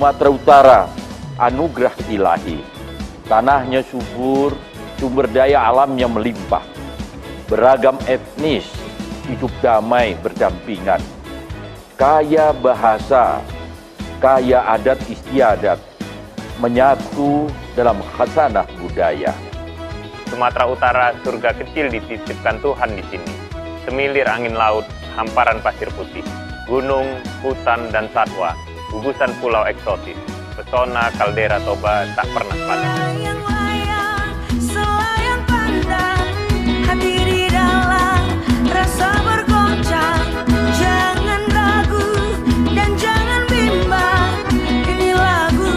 Sumatera Utara, anugerah ilahi. Tanahnya subur, sumber daya alamnya melimpah. Beragam etnis, hidup damai berdampingan. Kaya bahasa, kaya adat istiadat, menyatu dalam khasanah budaya. Sumatera Utara, surga kecil dititipkan Tuhan di sini. Semilir angin laut, hamparan pasir putih, gunung, hutan, dan satwa, gugusan pulau eksotis, pesona kaldera Toba tak pernah padam. Layang-layang, selayang pandang, hati di dalam rasa bergoncang. Jangan ragu dan jangan bimbang, ini lagu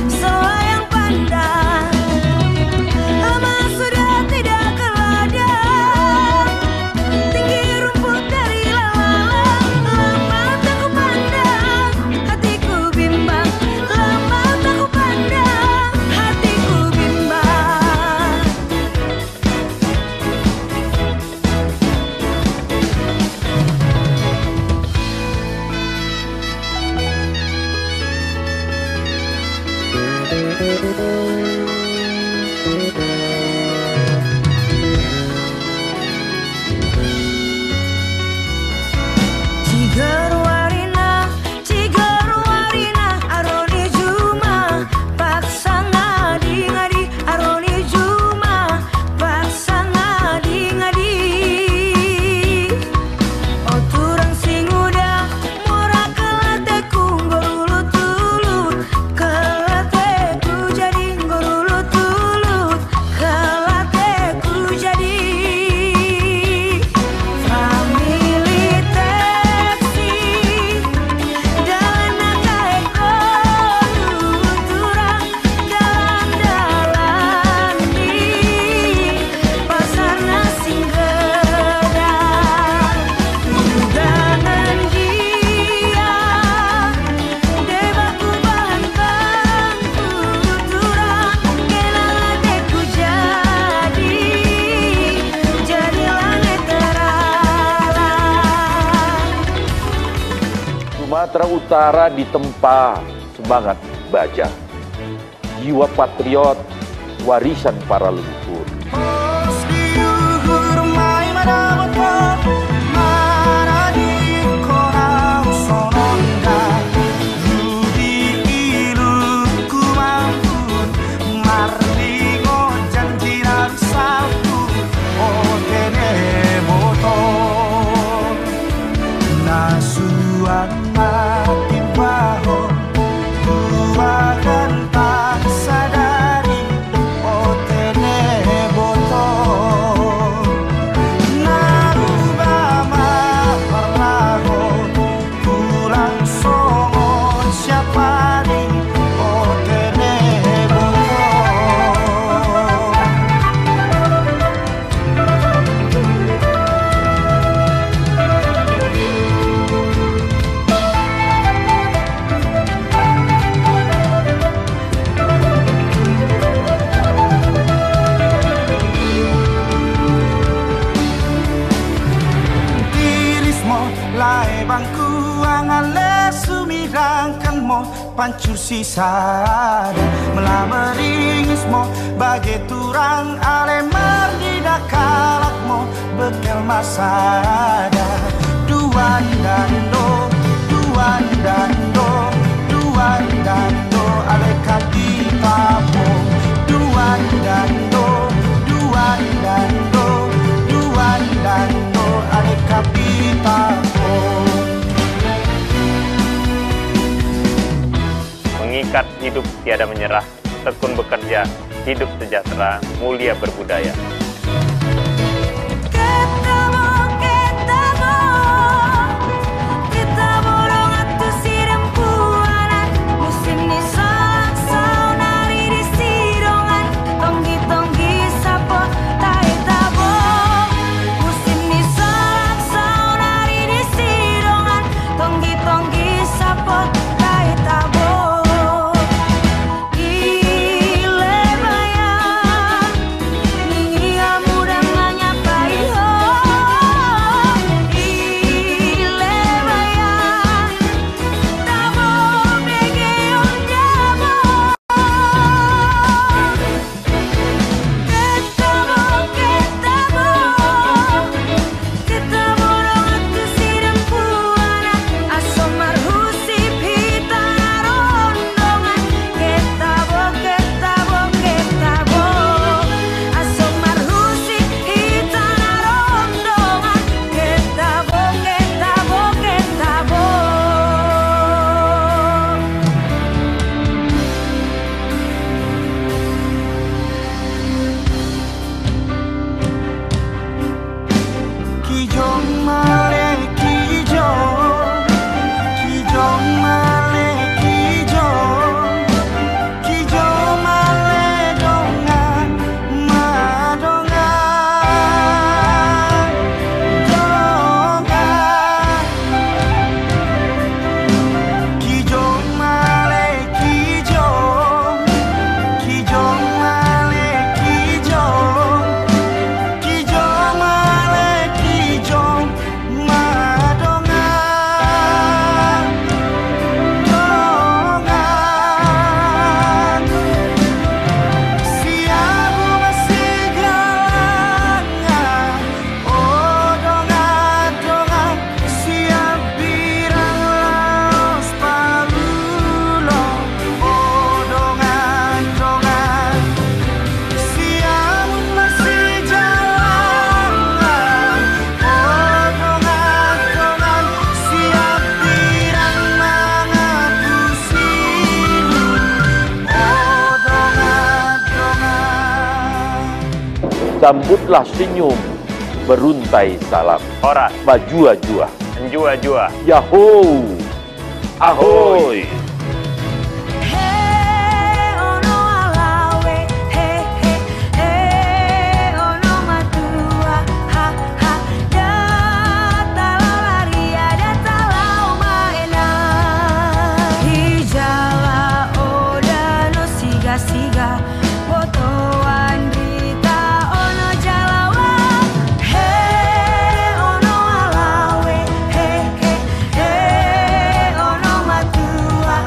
selayang pandang. Lama sudah tidak ke ladang, tinggi rumput dari lalang. Lama tak ku pandang, hatiku bimbang. Lama tak ku pandang, hatiku bimbang. Ciger warina, aroni juma, paksa ngadi-ngadi, aroni juma, paksa ngadi-ngadi. Oh turang sing udah, murah kelateku, ngorulut-ulut, kelateku jadi ngorulut-ulut, kelateku jadi. Family taxi, dalam naga turang dalam-dalam di pasar nasi gedang. Dugangan dia, debaku bahan bangku turang, kenal adeku jadilah neteralang. Sumatera Utara ditempa semangat baja, jiwa patriot, warisan para leluhur. Lae bangku angale sumirangkan mo pancur sisada melameringis mo bagai turang ale merdida kalak mo bekel masada duan dando ale kaki tapo duan dando ale kaki tapo. Mengikat hidup tiada menyerah, tekun bekerja, hidup sejahtera, mulia berbudaya. Iya Sambutlah senyum, beruntai salam. Ora, Majua-jua, enjua-jua. Yahoo! Ahoy! Hey ono alawe, hey hey hey ono matua, ha ha. Datala laria, datala umaena. Hijala oda no siga-siga, foto andrita ono jalawa. Hey ono alawe, hey hey hey ono matua.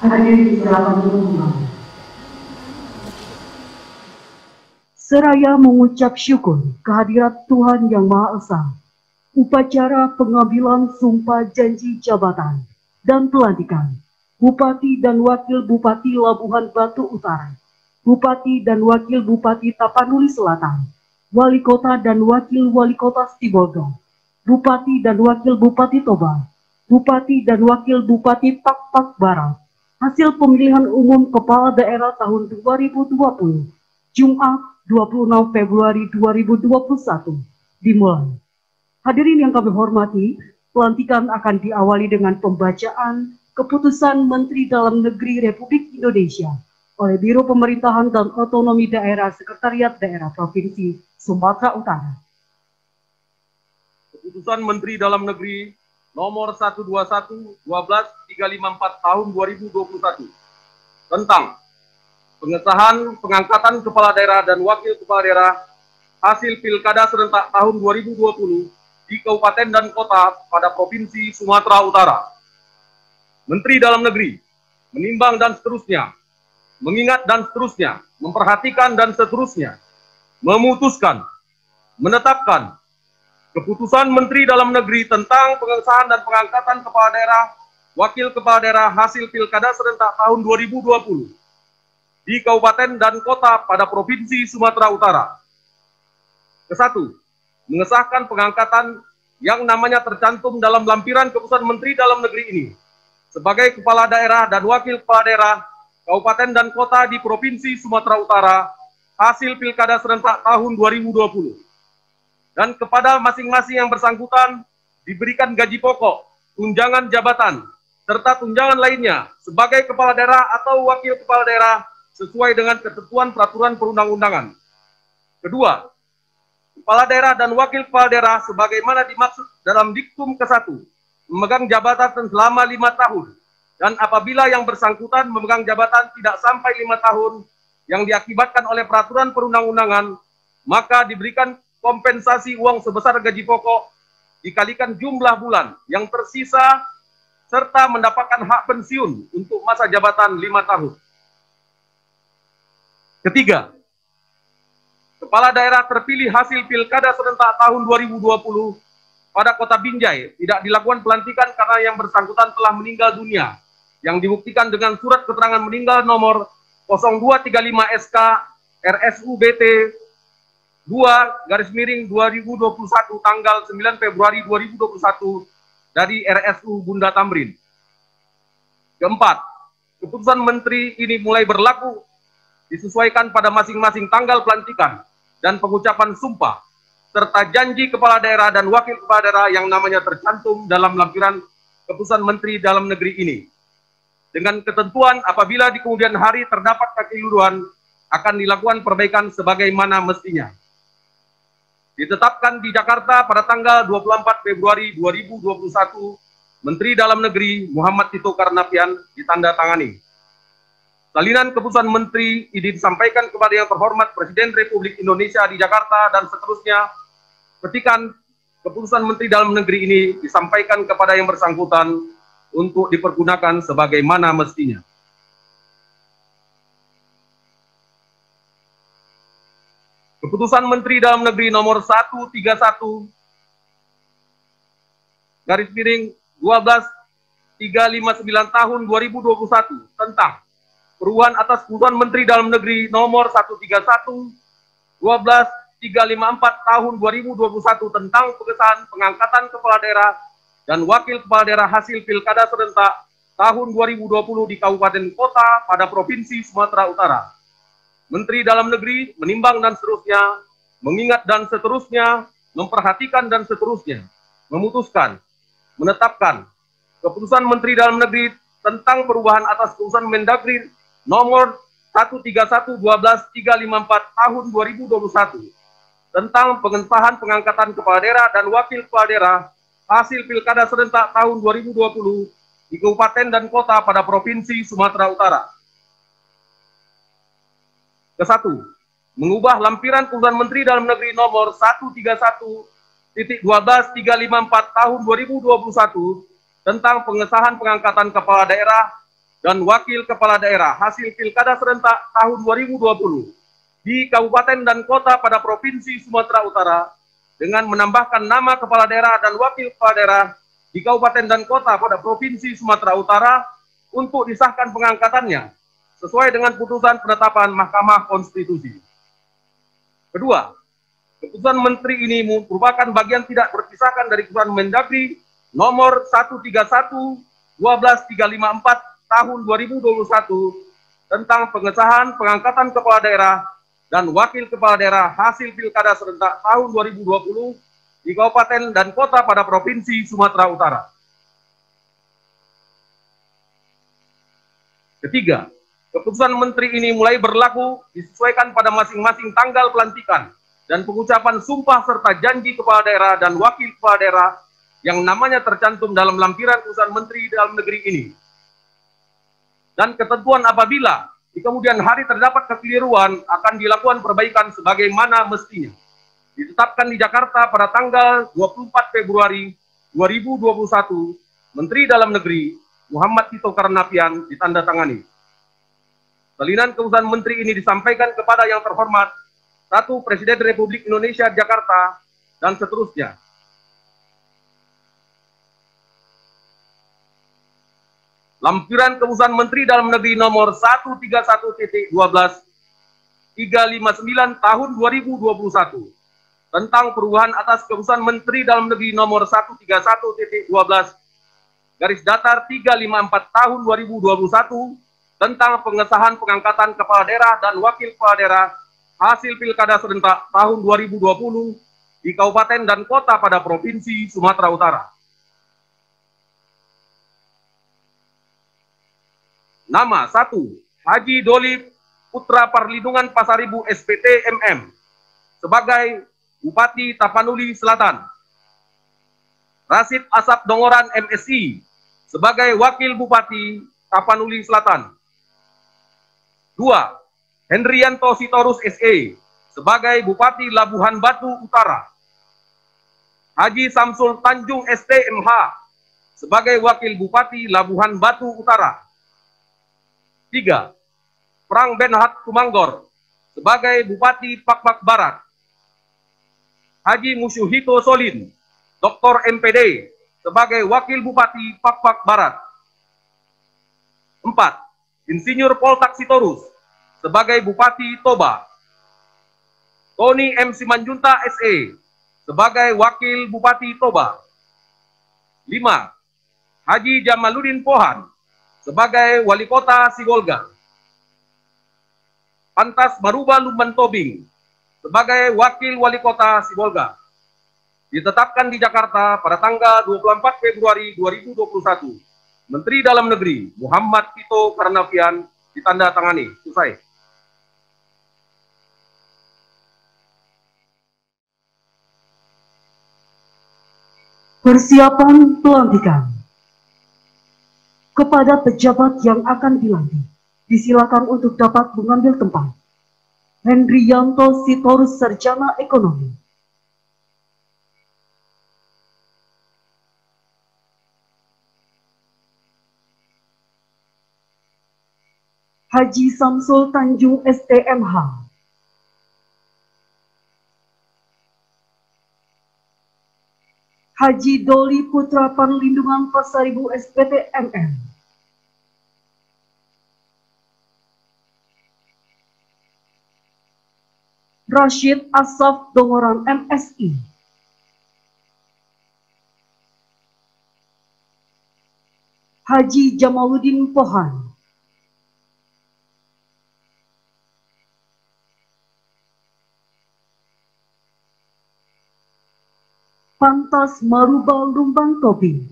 Hadirin silakan berkumandang. Seraya mengucap syukur kehadirat Tuhan Yang Maha Esa, upacara pengambilan sumpah janji jabatan dan pelantikan Bupati dan Wakil Bupati Labuhan Batu Utara, Bupati dan Wakil Bupati Tapanuli Selatan, Wali Kota dan Wakil Wali Kota Sibolga, Bupati dan Wakil Bupati Toba, Bupati dan Wakil Bupati Pak Barat, hasil pemilihan umum kepala daerah tahun 2020, Jumat 26 Februari 2021, dimulai. Hadirin yang kami hormati, pelantikan akan diawali dengan pembacaan Keputusan Menteri Dalam Negeri Republik Indonesia oleh Biro Pemerintahan dan Otonomi Daerah Sekretariat Daerah Provinsi Sumatera Utara. Keputusan Menteri Dalam Negeri nomor 121/12/354 tahun 2021 tentang pengesahan pengangkatan kepala daerah dan wakil kepala daerah hasil pilkada serentak tahun 2020 di kabupaten dan kota pada Provinsi Sumatera Utara. Menteri Dalam Negeri menimbang dan seterusnya, mengingat dan seterusnya, memperhatikan dan seterusnya, memutuskan, menetapkan Keputusan Menteri Dalam Negeri tentang pengesahan dan pengangkatan kepala daerah, wakil kepala daerah hasil pilkada serentak tahun 2020 di kabupaten dan kota pada Provinsi Sumatera Utara. Kesatu, mengesahkan pengangkatan yang namanya tercantum dalam lampiran Keputusan Menteri Dalam Negeri ini sebagai kepala daerah dan wakil kepala daerah kabupaten dan kota di Provinsi Sumatera Utara hasil pilkada serentak tahun 2020. Dan kepada masing-masing yang bersangkutan diberikan gaji pokok, tunjangan jabatan, serta tunjangan lainnya sebagai kepala daerah atau wakil kepala daerah sesuai dengan ketentuan peraturan perundang-undangan. Kedua, kepala daerah dan wakil kepala daerah sebagaimana dimaksud dalam diktum ke-1 memegang jabatan selama 5 tahun, dan apabila yang bersangkutan memegang jabatan tidak sampai 5 tahun yang diakibatkan oleh peraturan perundang-undangan, maka diberikan kompensasi uang sebesar gaji pokok dikalikan jumlah bulan yang tersisa serta mendapatkan hak pensiun untuk masa jabatan 5 tahun. Ketiga, kepala daerah terpilih hasil pilkada serentak tahun 2020 pada Kota Binjai tidak dilakukan pelantikan karena yang bersangkutan telah meninggal dunia, yang dibuktikan dengan surat keterangan meninggal nomor 0235 SK RSUBT 2/2021 tanggal 9 Februari 2021 dari RSU Bunda Tamrin. Keempat, keputusan menteri ini mulai berlaku disesuaikan pada masing-masing tanggal pelantikan dan pengucapan sumpah, serta janji kepala daerah dan wakil kepala daerah yang namanya tercantum dalam lampiran Keputusan Menteri Dalam Negeri ini. Dengan ketentuan apabila di kemudian hari terdapat kekeliruan, akan dilakukan perbaikan sebagaimana mestinya. Ditetapkan di Jakarta pada tanggal 24 Februari 2021, Menteri Dalam Negeri Muhammad Tito Karnavian ditandatangani. Salinan keputusan menteri ini disampaikan kepada yang terhormat Presiden Republik Indonesia di Jakarta dan seterusnya. Petikan keputusan Menteri Dalam Negeri ini disampaikan kepada yang bersangkutan untuk dipergunakan sebagaimana mestinya. Keputusan Menteri Dalam Negeri nomor 131/12/359 tahun 2021 tentang perubahan atas Keputusan Menteri Dalam Negeri nomor 131/12/354 tahun 2021 tentang pengesahan pengangkatan kepala daerah dan wakil kepala daerah hasil pilkada serentak tahun 2020 di kabupaten kota pada Provinsi Sumatera Utara. Menteri Dalam Negeri menimbang dan seterusnya, mengingat dan seterusnya, memperhatikan dan seterusnya, memutuskan, menetapkan keputusan Menteri Dalam Negeri tentang perubahan atas keputusan Mendagri nomor 131/12/354 tahun 2021 tentang pengesahan pengangkatan kepala daerah dan wakil kepala daerah hasil pilkada serentak tahun 2020 di kabupaten dan kota pada Provinsi Sumatera Utara. Kesatu, mengubah lampiran Keputusan Menteri Dalam Negeri nomor 131/12/354 tahun 2021 tentang pengesahan pengangkatan kepala daerah, dan Wakil Kepala Daerah hasil Pilkada serentak tahun 2020 di Kabupaten dan Kota pada Provinsi Sumatera Utara dengan menambahkan nama Kepala Daerah dan Wakil Kepala Daerah di Kabupaten dan Kota pada Provinsi Sumatera Utara untuk disahkan pengangkatannya sesuai dengan putusan penetapan Mahkamah Konstitusi. Kedua, keputusan Menteri ini merupakan bagian tidak terpisahkan dari keputusan Mendagri nomor 131/12354 tahun 2021 tentang pengesahan pengangkatan kepala daerah dan wakil kepala daerah hasil Pilkada serentak tahun 2020 di Kabupaten dan Kota pada Provinsi Sumatera Utara. Ketiga, keputusan Menteri ini mulai berlaku disesuaikan pada masing-masing tanggal pelantikan dan pengucapan sumpah serta janji kepala daerah dan wakil kepala daerah yang namanya tercantum dalam lampiran keputusan Menteri Dalam Negeri ini. Dan ketentuan apabila di kemudian hari terdapat kekeliruan akan dilakukan perbaikan sebagaimana mestinya. Ditetapkan di Jakarta pada tanggal 24 Februari 2021, Menteri Dalam Negeri Muhammad Tito Karnavian ditandatangani. Salinan keputusan Menteri ini disampaikan kepada yang terhormat satu Presiden Republik Indonesia Jakarta dan seterusnya. Lampiran keputusan Menteri Dalam Negeri nomor 131.12.359 tahun 2021 tentang perubahan atas keputusan Menteri Dalam Negeri nomor 131.12/354 tahun 2021 tentang pengesahan pengangkatan kepala daerah dan wakil kepala daerah hasil Pilkada serentak tahun 2020 di Kabupaten dan Kota pada Provinsi Sumatera Utara. Nama 1. Haji Doli Putra Perlindungan Pasaribu SPT MM sebagai Bupati Tapanuli Selatan. Rasid Asap Dongoran MSI sebagai Wakil Bupati Tapanuli Selatan. 2. Hendrianto Sitorus SE sebagai Bupati Labuhan Batu Utara. Haji Samsul Tanjung STMH sebagai Wakil Bupati Labuhan Batu Utara. 3. Prang Benhat Tumanggor sebagai Bupati Pakpak Barat. Haji Musyuhito Solin, Dr. MPD sebagai Wakil Bupati Pakpak Barat. 4. Insinyur Poltak Sitorus sebagai Bupati Toba. Tony M. Simanjunta SE sebagai Wakil Bupati Toba. 5. Haji Jamaluddin Pohan sebagai Wali Kota Sigolga. Pantas Maruba Lumban Tobing sebagai Wakil Wali Kota Sibolga. Ditetapkan di Jakarta pada tanggal 24 Februari 2021. Menteri Dalam Negeri Muhammad Tito Karnavian ditandatangani. Selesai. Persiapan pelantikan. Kepada pejabat yang akan dilantik, disilakan untuk dapat mengambil tempat. Hendrianto Sitorus Sarjana Ekonomi. Haji Samsul Tanjung STMH. Haji Doli Putra Perlindungan Pasaribu SPT MM. Rashid Asaf Dongoran MSI. Haji Jamaluddin Pohan. Pantas Maruba Lumbang Tobing.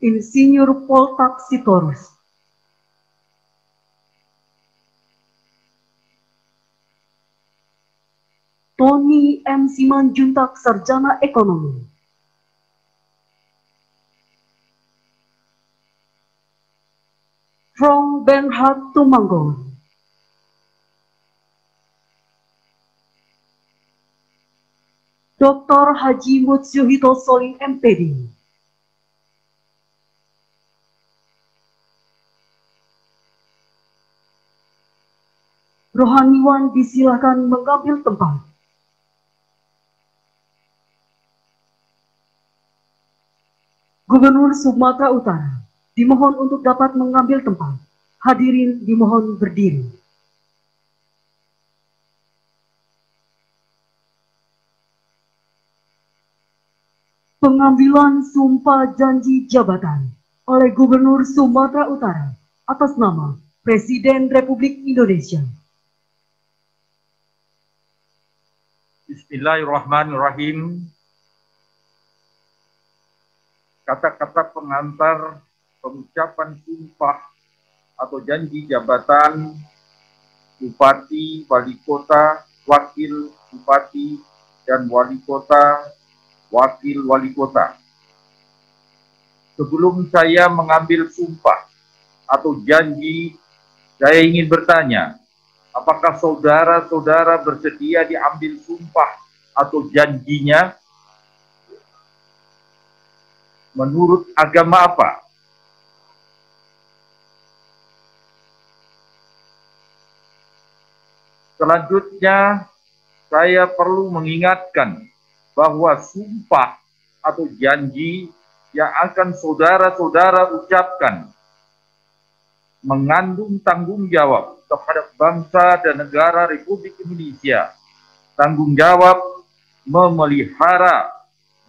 Insinyur Poltak Sitorus. Tony M. Simanjuntak Sarjana Ekonomi. Prang Benhat Tumanggor. Dr. Haji Mutsyuhito Soling MPD. Rohaniwan disilakan mengambil tempat. Gubernur Sumatera Utara dimohon untuk dapat mengambil tempat. Hadirin dimohon berdiri. Pengambilan sumpah janji jabatan oleh Gubernur Sumatera Utara atas nama Presiden Republik Indonesia. Bismillahirrahmanirrahim. Kata-kata pengantar pengucapan sumpah atau janji jabatan Bupati, Wali Kota, Wakil Bupati, dan Wali Kota, Wakil Wali Kota. Sebelum saya mengambil sumpah atau janji, saya ingin bertanya, apakah saudara-saudara bersedia diambil sumpah atau janjinya? Menurut agama apa? Selanjutnya, saya perlu mengingatkan bahwa sumpah atau janji yang akan saudara-saudara ucapkan mengandung tanggung jawab terhadap bangsa dan negara Republik Indonesia, tanggung jawab memelihara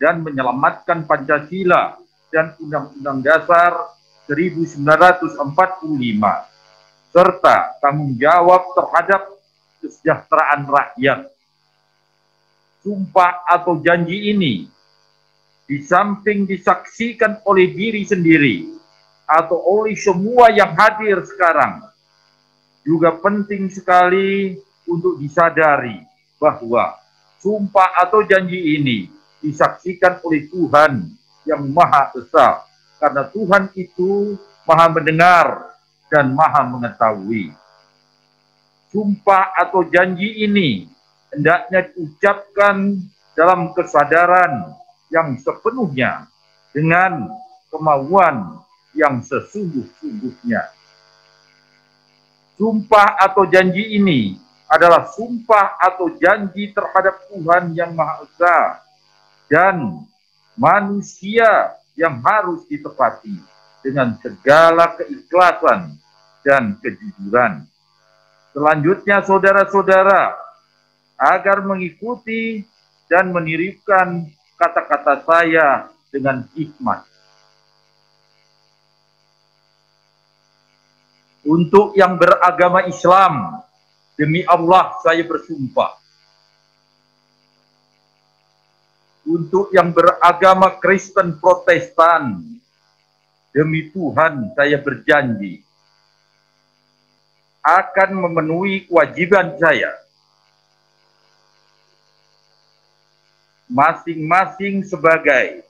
dan menyelamatkan Pancasila dan Undang-Undang Dasar 1945, serta tanggung jawab terhadap kesejahteraan rakyat. Sumpah atau janji ini, di samping disaksikan oleh diri sendiri atau oleh semua yang hadir sekarang, juga penting sekali untuk disadari bahwa sumpah atau janji ini disaksikan oleh Tuhan yang Maha Esa, karena Tuhan itu Maha mendengar dan Maha mengetahui. Sumpah atau janji ini hendaknya diucapkan dalam kesadaran yang sepenuhnya dengan kemauan yang sesungguh-sungguhnya. Sumpah atau janji ini adalah sumpah atau janji terhadap Tuhan yang Maha Esa dan manusia yang harus ditepati dengan segala keikhlasan dan kejujuran. Selanjutnya, saudara-saudara, agar mengikuti dan menirukan kata-kata saya dengan hikmat. Untuk yang beragama Islam, demi Allah saya bersumpah. Untuk yang beragama Kristen Protestan, demi Tuhan saya berjanji akan memenuhi kewajiban saya masing-masing sebagai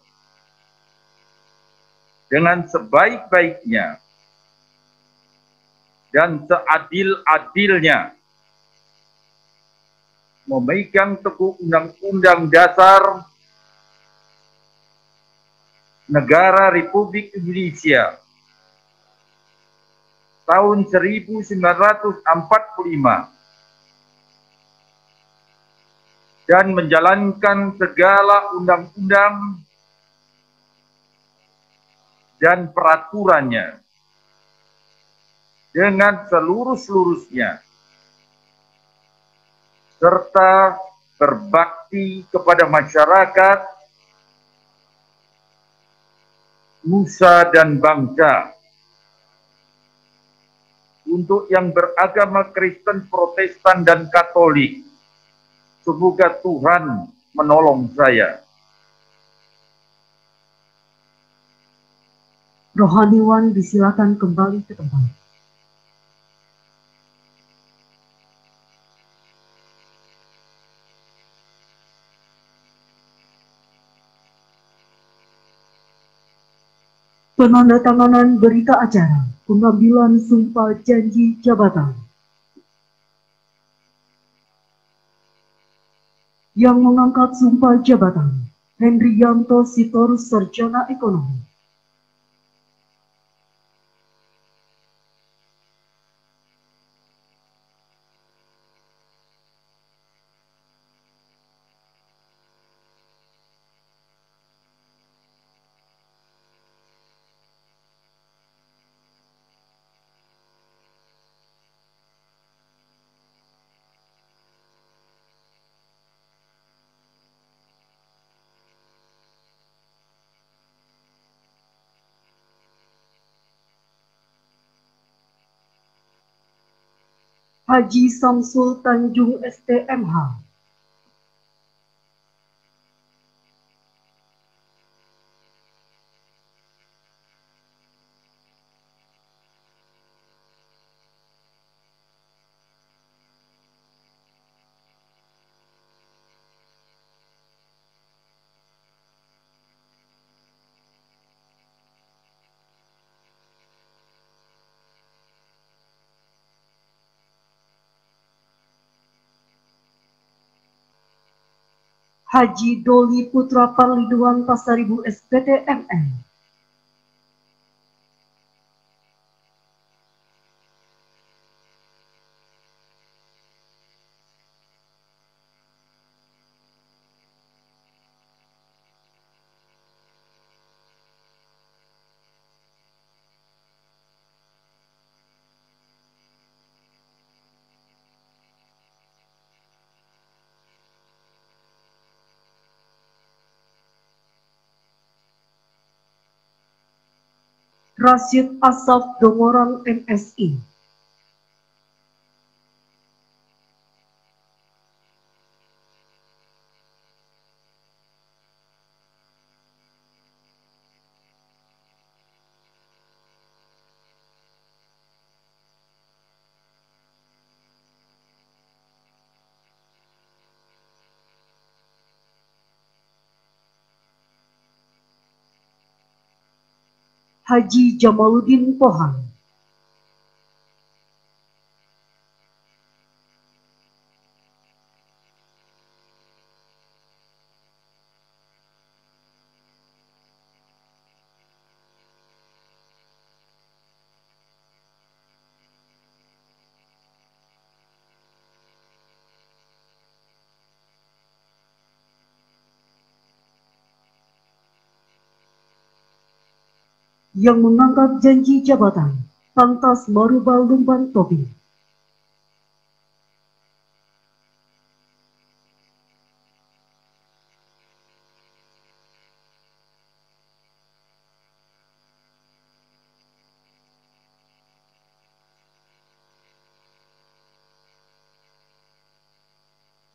dengan sebaik-baiknya dan seadil-adilnya memegang teguh Undang-Undang Dasar Negara Republik Indonesia tahun 1945 dan menjalankan segala undang-undang dan peraturannya dengan seluruh-seluruhnya, serta berbakti kepada masyarakat, nusa dan bangsa. Untuk yang beragama Kristen, Protestan, dan Katolik, semoga Tuhan menolong saya. Rohaniwan disilakan kembali ke tempat. Penandatanganan berita acara pengambilan sumpah janji jabatan. Yang mengangkat sumpah jabatan, Hendrianto Sitorus Sarjana Ekonomi. Haji Samsul Tanjung STMH. Haji Doli Putra Parliduan Pasaribu SPT MM. Rashid Asaf Dongoran MSI. Haji Jamaluddin Pohan. Yang mengangkat janji jabatan, Pangtas Maruba Lumban Topi.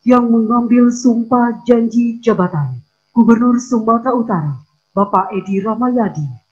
Yang mengambil sumpah janji jabatan, Gubernur Sumatera Utara, Bapak Edi Ramayadi.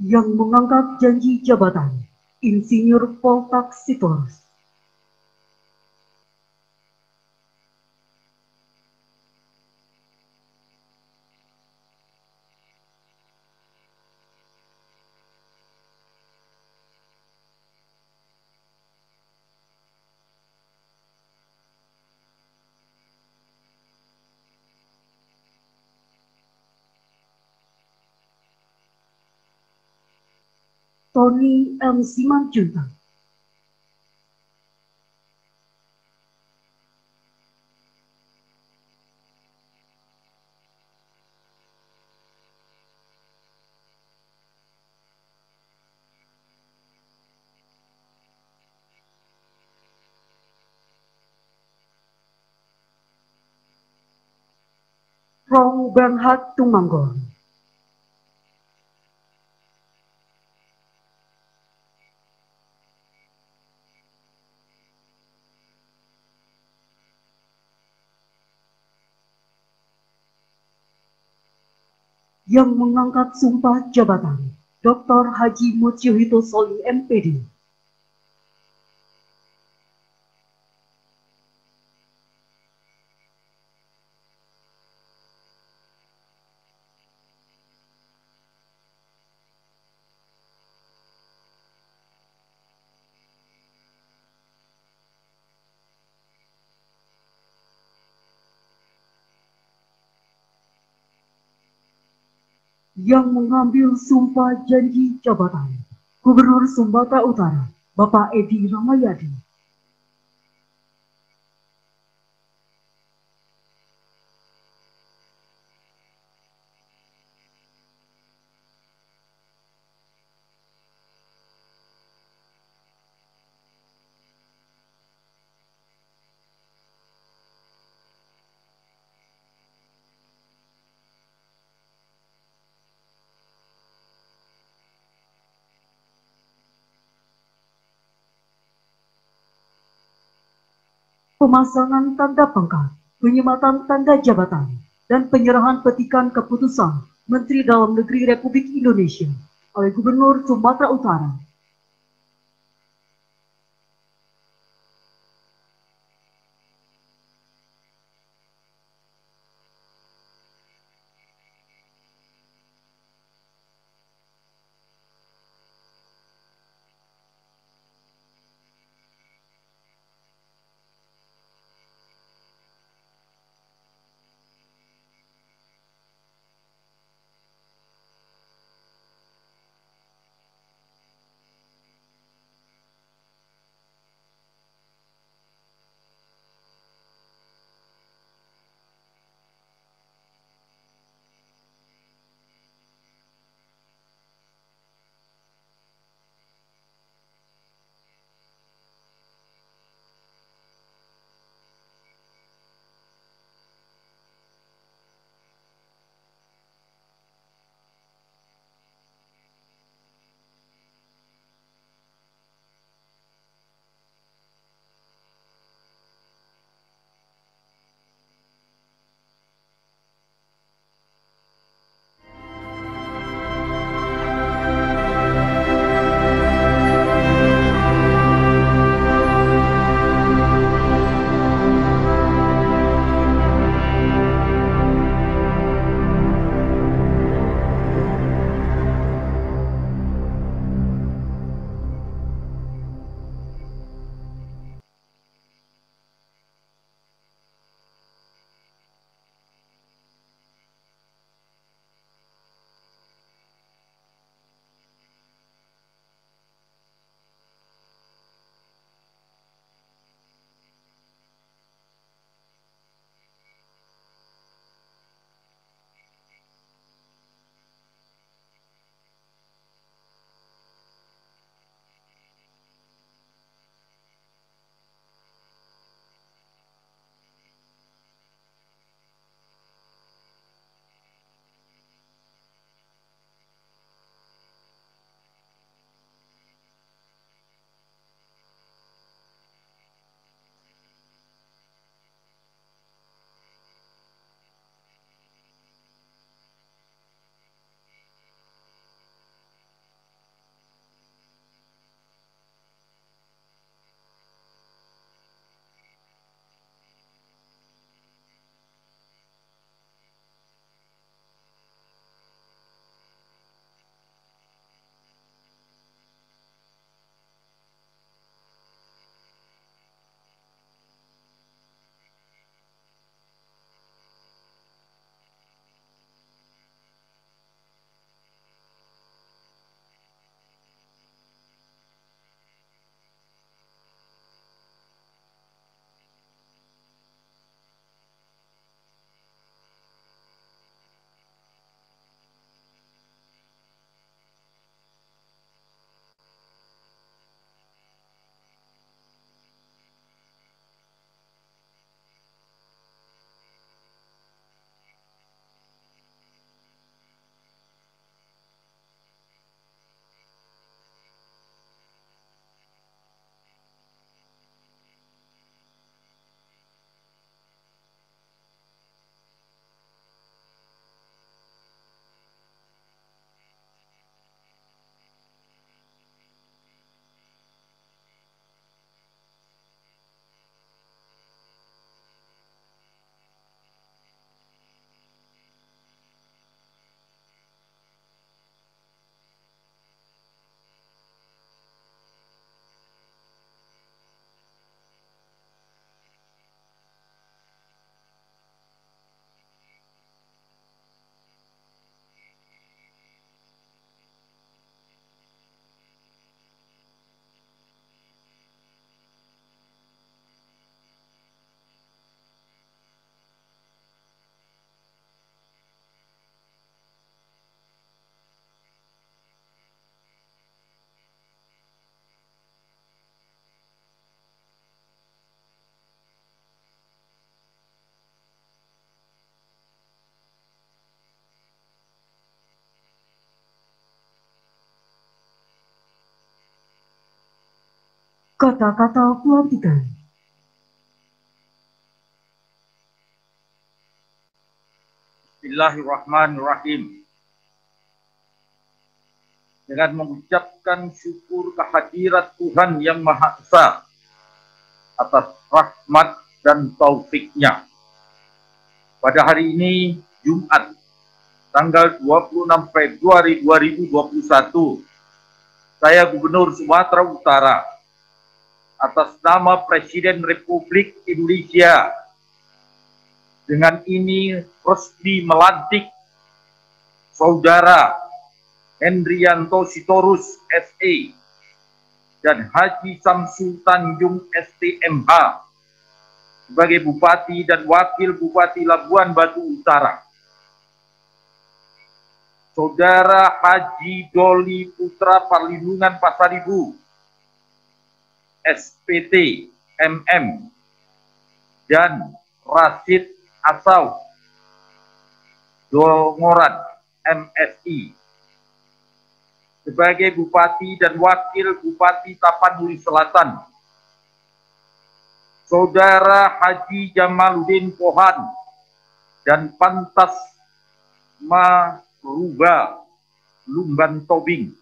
Yang mengangkat janji jabatan, Insinyur Poltak Sitorus. Tony M. Simanjuntak. Rong Bernhard Tumanggor. yang mengangkat sumpah jabatan Dr. Haji Mutsyuhito Soli MPD. Yang mengambil sumpah janji jabatan Gubernur Sumatera Utara, Bapak Edi Rahmayadi. Pemasangan tanda pangkat, penyematan tanda jabatan, dan penyerahan petikan keputusan Menteri Dalam Negeri Republik Indonesia oleh Gubernur Sumatera Utara. Kata-kata pelantikan. Bismillahirrahmanirrahim. Dengan mengucapkan syukur kehadirat Tuhan Yang Maha Esa atas rahmat dan taufik-Nya. Pada hari ini, Jumat, tanggal 26 Februari 2021, saya Gubernur Sumatera Utara, atas nama Presiden Republik Indonesia, dengan ini resmi melantik Saudara Hendrianto Sitorus SE dan Haji Samsul Tanjung STMH sebagai Bupati dan Wakil Bupati Labuan Batu Utara. Saudara Haji Doli Putra Perlindungan Pasaribu SPT MM dan Rasid Asau Dongoran MSI sebagai Bupati dan Wakil Bupati Tapanuli Selatan. Saudara Haji Jamaluddin Pohan dan Pantas Maruba Lumban Tobing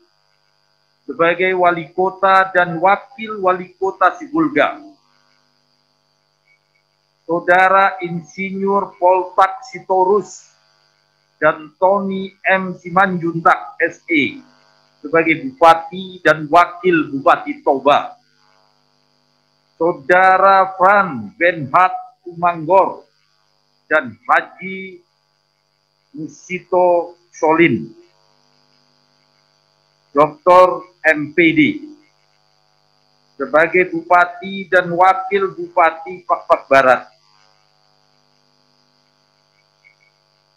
sebagai Wali Kota dan Wakil Wali Kota Sibolga. Saudara Insinyur Poltak Sitorus dan Tony M. Simanjuntak SE sebagai Bupati dan Wakil Bupati Toba. Saudara Fran Benhat Umanggor dan Haji Musito Solin, Dr. MPD, sebagai Bupati dan Wakil Bupati Pakpak Barat.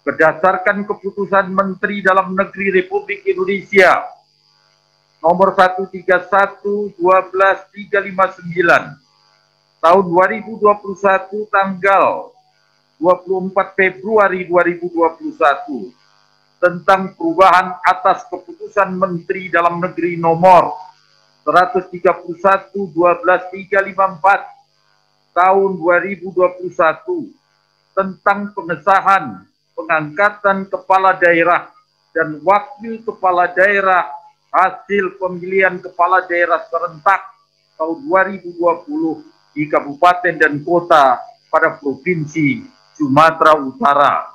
Berdasarkan keputusan Menteri Dalam Negeri Republik Indonesia nomor 131/12/359 tahun 2021 tanggal 24 Februari 2021 tentang perubahan atas keputusan Menteri Dalam Negeri nomor 131/12/354 tahun 2021 tentang pengesahan pengangkatan kepala daerah dan wakil kepala daerah hasil pemilihan kepala daerah serentak tahun 2020 di kabupaten dan kota pada Provinsi Sumatera Utara.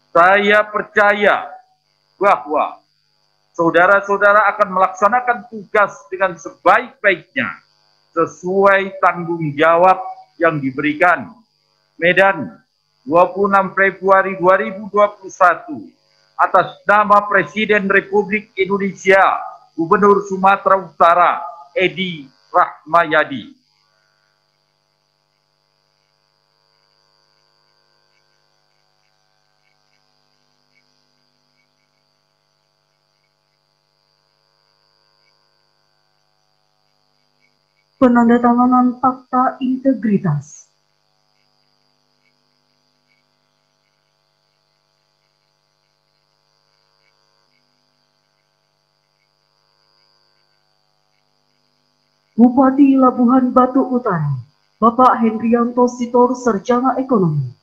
Saya percaya bahwa saudara-saudara akan melaksanakan tugas dengan sebaik-baiknya sesuai tanggung jawab yang diberikan. Medan, 26 Februari 2021, atas nama Presiden Republik Indonesia, Gubernur Sumatera Utara, Edi Rahmayadi. Penandatanganan Fakta Integritas. Bupati Labuhan Batu Utara, Bapak Hendrianto Sitorus Sarjana Ekonomi.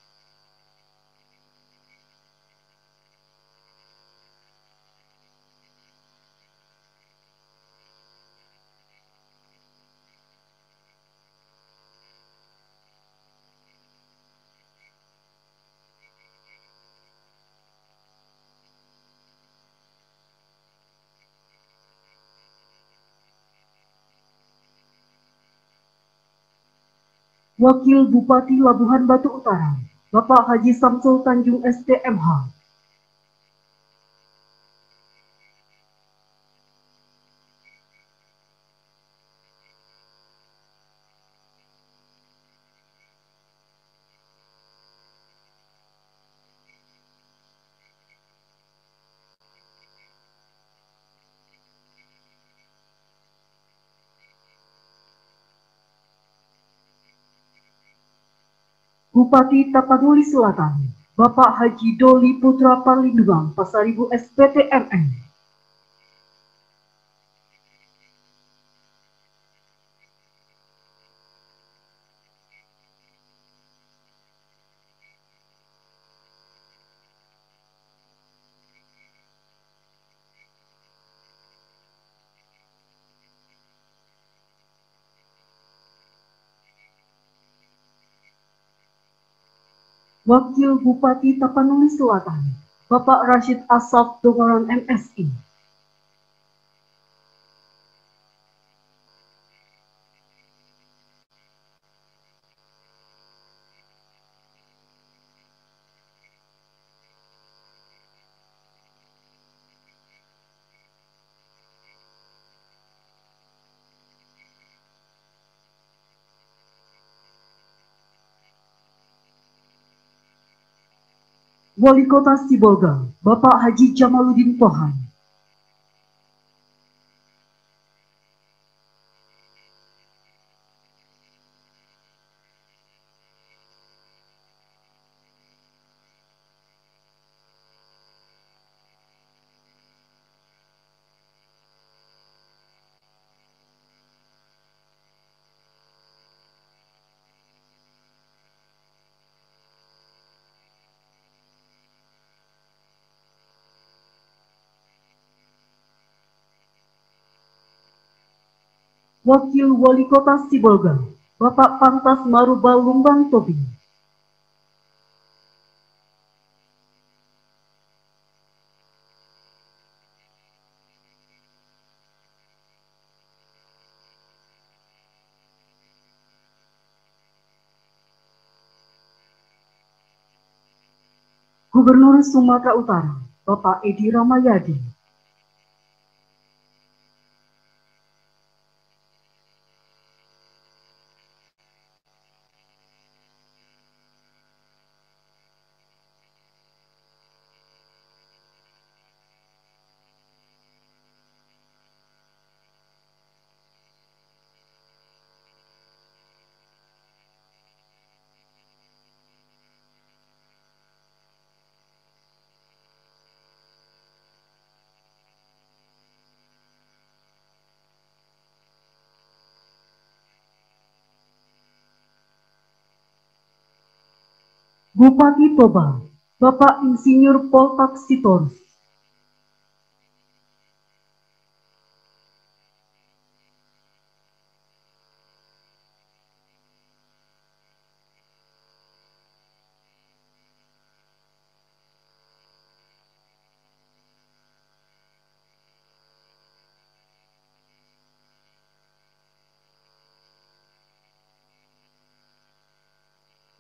Wakil Bupati Labuhan Batu Utara, Bapak Haji Samsul Tanjung STMH. Bupati Tapanuli Selatan, Bapak Haji Doli Putra Perlindungan Pasaribu SPT MM. Wakil Bupati Tapanuli Selatan, Bapak Rashid Asaf Dongoran MSI. Wali Kota Sibolga, Bapak Haji Jamaluddin Pohan. Wakil Wali Kota Sibolga, Bapak Pantas Maruba Lumbang Tobing. Gubernur Sumatera Utara, Bapak Edi Ramayadi. Bupati Toba, Bapak Insinyur Poltak Sitorus.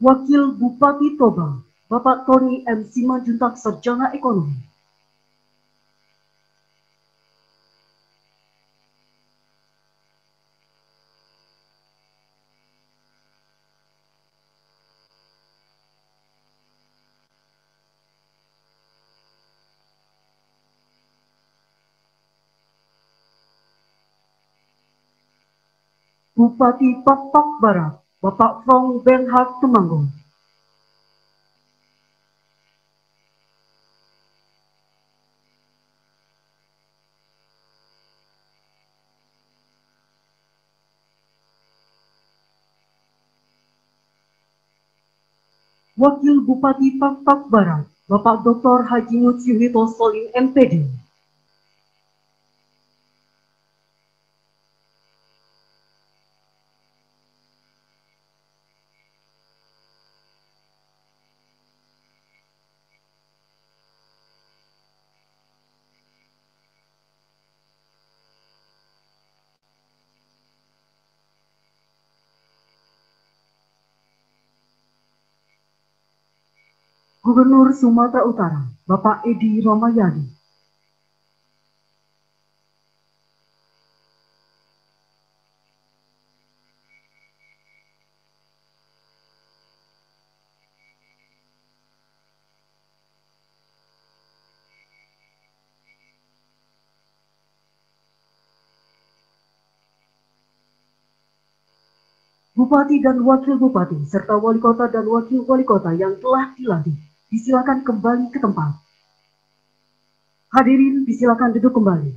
Wakil Bupati Toba, Bapak Tony M. Simanjuntak Sarjana Ekonomi. Bupati Pakpak Barat, Bapak Frong Bernhard Temanggung. Wakil Bupati Pakpak Barat, Bapak Dr. Haji Mutsihito Solim MPD. Gubernur Sumatera Utara, Bapak Edi Ramayadi. Bupati dan Wakil Bupati, serta Wali Kota dan Wakil Wali Kota yang telah dilantik, disilakan kembali ke tempat. Hadirin disilakan duduk kembali.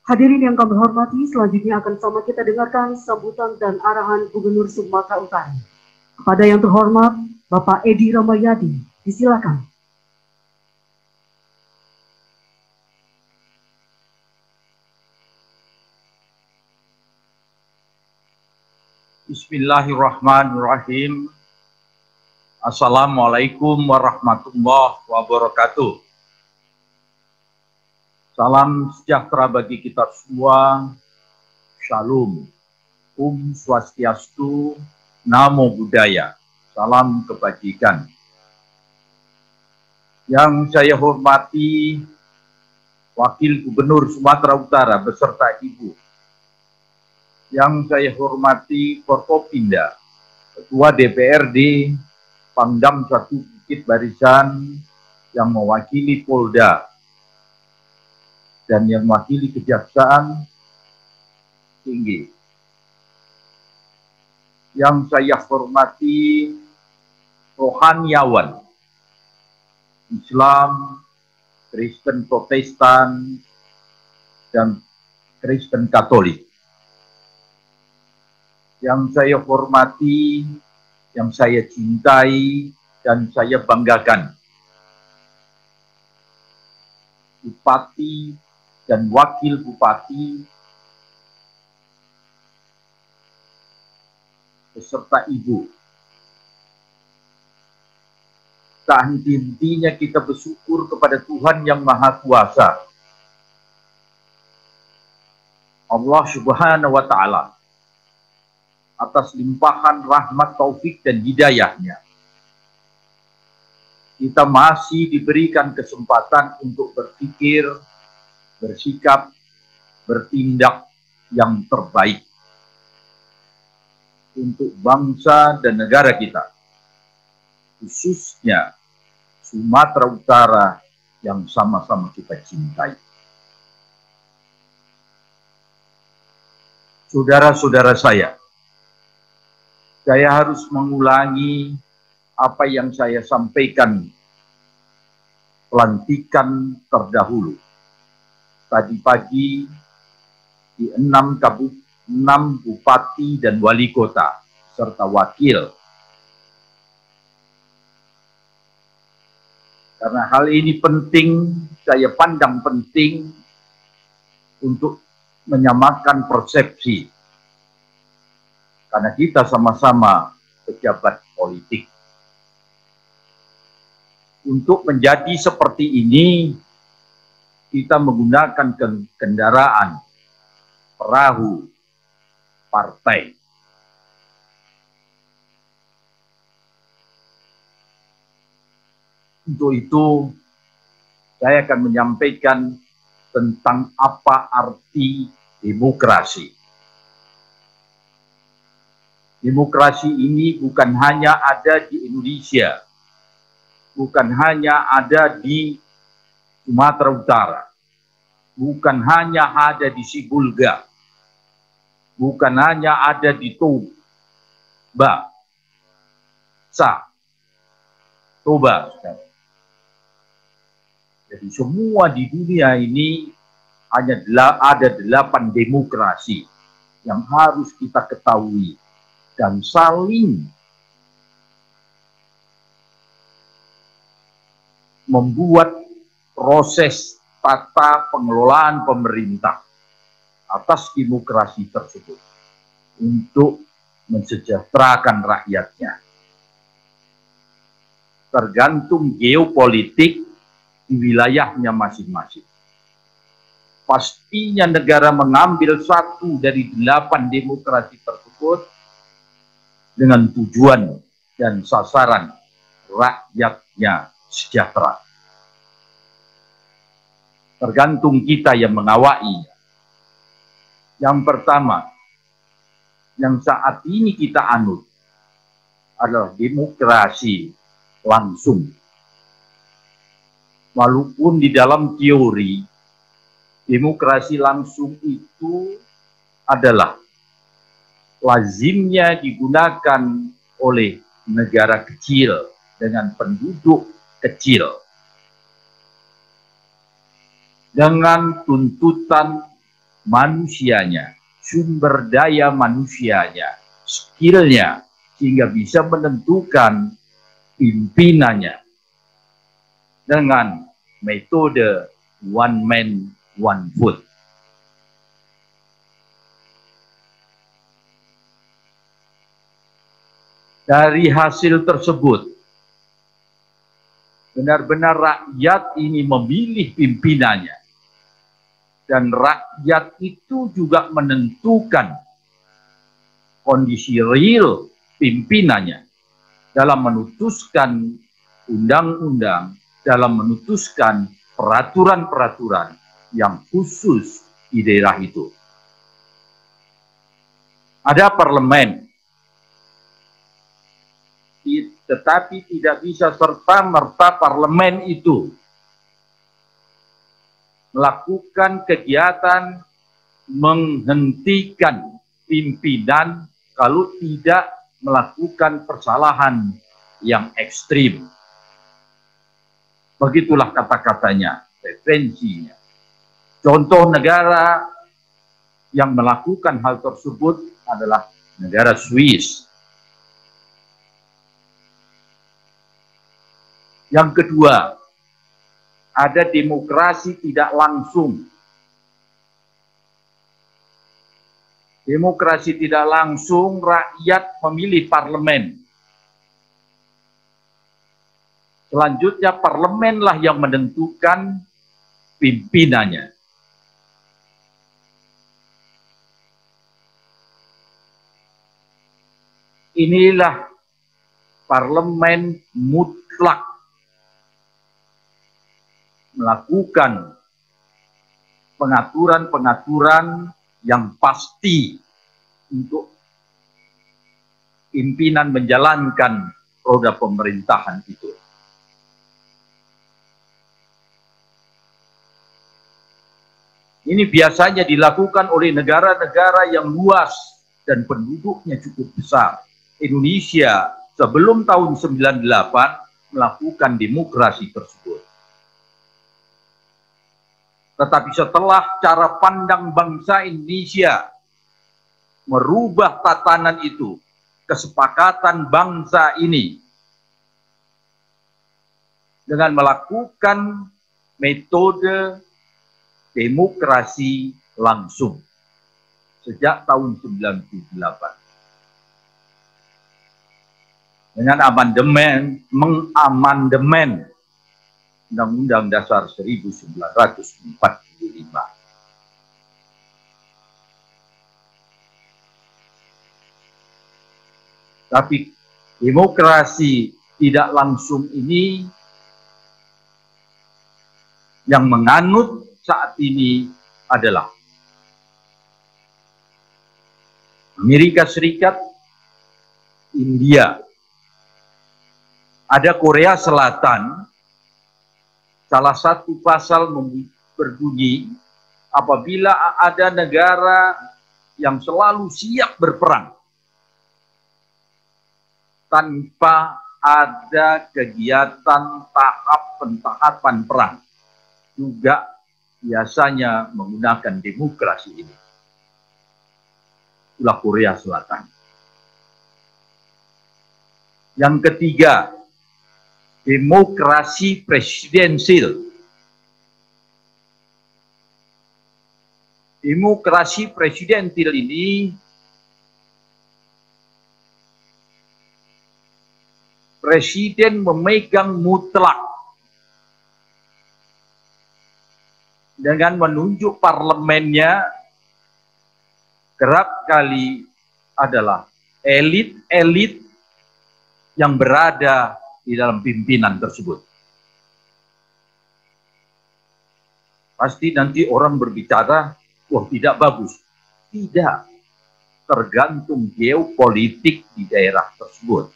Hadirin yang kami hormati, selanjutnya akan sama kita dengarkan sambutan dan arahan Gubernur Sumatera Utara. Kepada yang terhormat, Bapak Edi Ramayadi, disilakan. Bismillahirrahmanirrahim. Assalamualaikum warahmatullahi wabarakatuh. Salam sejahtera bagi kita semua. Shalom. Swastiastu. Namo Buddhaya. Salam kebajikan. Yang saya hormati Wakil Gubernur Sumatera Utara beserta Ibu. Yang saya hormati Forkopimda, Ketua DPRD, Pangdam 1 Bukit Barisan, yang mewakili Polda, dan yang mewakili Kejaksaan Tinggi. Yang saya hormati rohaniawan Islam, Kristen Protestan, dan Kristen Katolik. Yang saya hormati, yang saya cintai, dan saya banggakan, Bupati dan Wakil Bupati, beserta Ibu. Tak henti-hentinya kita bersyukur kepada Tuhan Yang Maha Kuasa, Allah Subhanahu wa Ta'ala, atas limpahan rahmat, taufik, dan hidayahnya. Kita masih diberikan kesempatan untuk berpikir, bersikap, bertindak yang terbaik untuk bangsa dan negara kita, khususnya Sumatera Utara yang sama-sama kita cintai. Saudara-saudara saya harus mengulangi apa yang saya sampaikan pelantikan terdahulu tadi pagi di 6 bupati dan wali kota serta wakil. Karena hal ini penting, saya pandang penting untuk menyamakan persepsi. Karena kita sama-sama pejabat politik. Untuk menjadi seperti ini, kita menggunakan kendaraan, perahu, partai. Untuk itu, saya akan menyampaikan tentang apa arti demokrasi. Demokrasi ini bukan hanya ada di Indonesia, bukan hanya ada di Sumatera Utara, bukan hanya ada di Sibulga, bukan hanya ada di Toba, Toba. Jadi semua di dunia ini hanya ada 8 demokrasi yang harus kita ketahui dan saling membuat proses tata pengelolaan pemerintah atas demokrasi tersebut untuk mensejahterakan rakyatnya. Tergantung geopolitik di wilayahnya masing-masing. Pastinya negara mengambil satu dari 8 demokrasi tersebut dengan tujuan dan sasaran rakyatnya sejahtera. Tergantung kita yang mengawali. Yang pertama, yang saat ini kita anut adalah demokrasi langsung. Walaupun di dalam teori, demokrasi langsung itu adalah lazimnya digunakan oleh negara kecil dengan penduduk kecil, dengan tuntutan manusianya, sumber daya manusianya, skillnya, sehingga bisa menentukan pimpinannya dengan metode one man, one vote. Dari hasil tersebut, benar-benar rakyat ini memilih pimpinannya. Dan rakyat itu juga menentukan kondisi real pimpinannya dalam memutuskan undang-undang, dalam memutuskan peraturan-peraturan yang khusus di daerah itu. Ada parlemen, tetapi tidak bisa serta-merta parlemen itu melakukan kegiatan menghentikan pimpinan kalau tidak melakukan kesalahan yang ekstrim. Begitulah kata-katanya, referensinya. Contoh negara yang melakukan hal tersebut adalah negara Swiss. Yang kedua, ada demokrasi tidak langsung. Demokrasi tidak langsung, rakyat memilih parlemen. Selanjutnya parlemenlah yang menentukan pimpinannya. Inilah parlemen mutlak melakukan pengaturan-pengaturan yang pasti untuk pimpinan menjalankan roda pemerintahan itu. Ini biasanya dilakukan oleh negara-negara yang luas dan penduduknya cukup besar. Indonesia sebelum tahun 98 melakukan demokrasi tersebut. Tetapi setelah cara pandang bangsa Indonesia merubah tatanan itu, kesepakatan bangsa ini dengan melakukan metode demokrasi langsung sejak tahun 98 dengan mengamandemen Undang-Undang Dasar 1945. Tapi demokrasi tidak langsung ini yang menganut saat ini adalah Amerika Serikat, India, ada Korea Selatan. Salah satu pasal berbunyi, apabila ada negara yang selalu siap berperang tanpa ada kegiatan tahapan perang, juga biasanya menggunakan demokrasi ini. Itulah Korea Selatan. Yang ketiga, demokrasi presidensil. Demokrasi presidensil ini presiden memegang mutlak dengan menunjuk parlemennya kerap kali adalah elit-elit yang berada di dalam pimpinan tersebut. Pasti nanti orang berbicara, wah tidak bagus. Tidak. Tergantung geopolitik di daerah tersebut.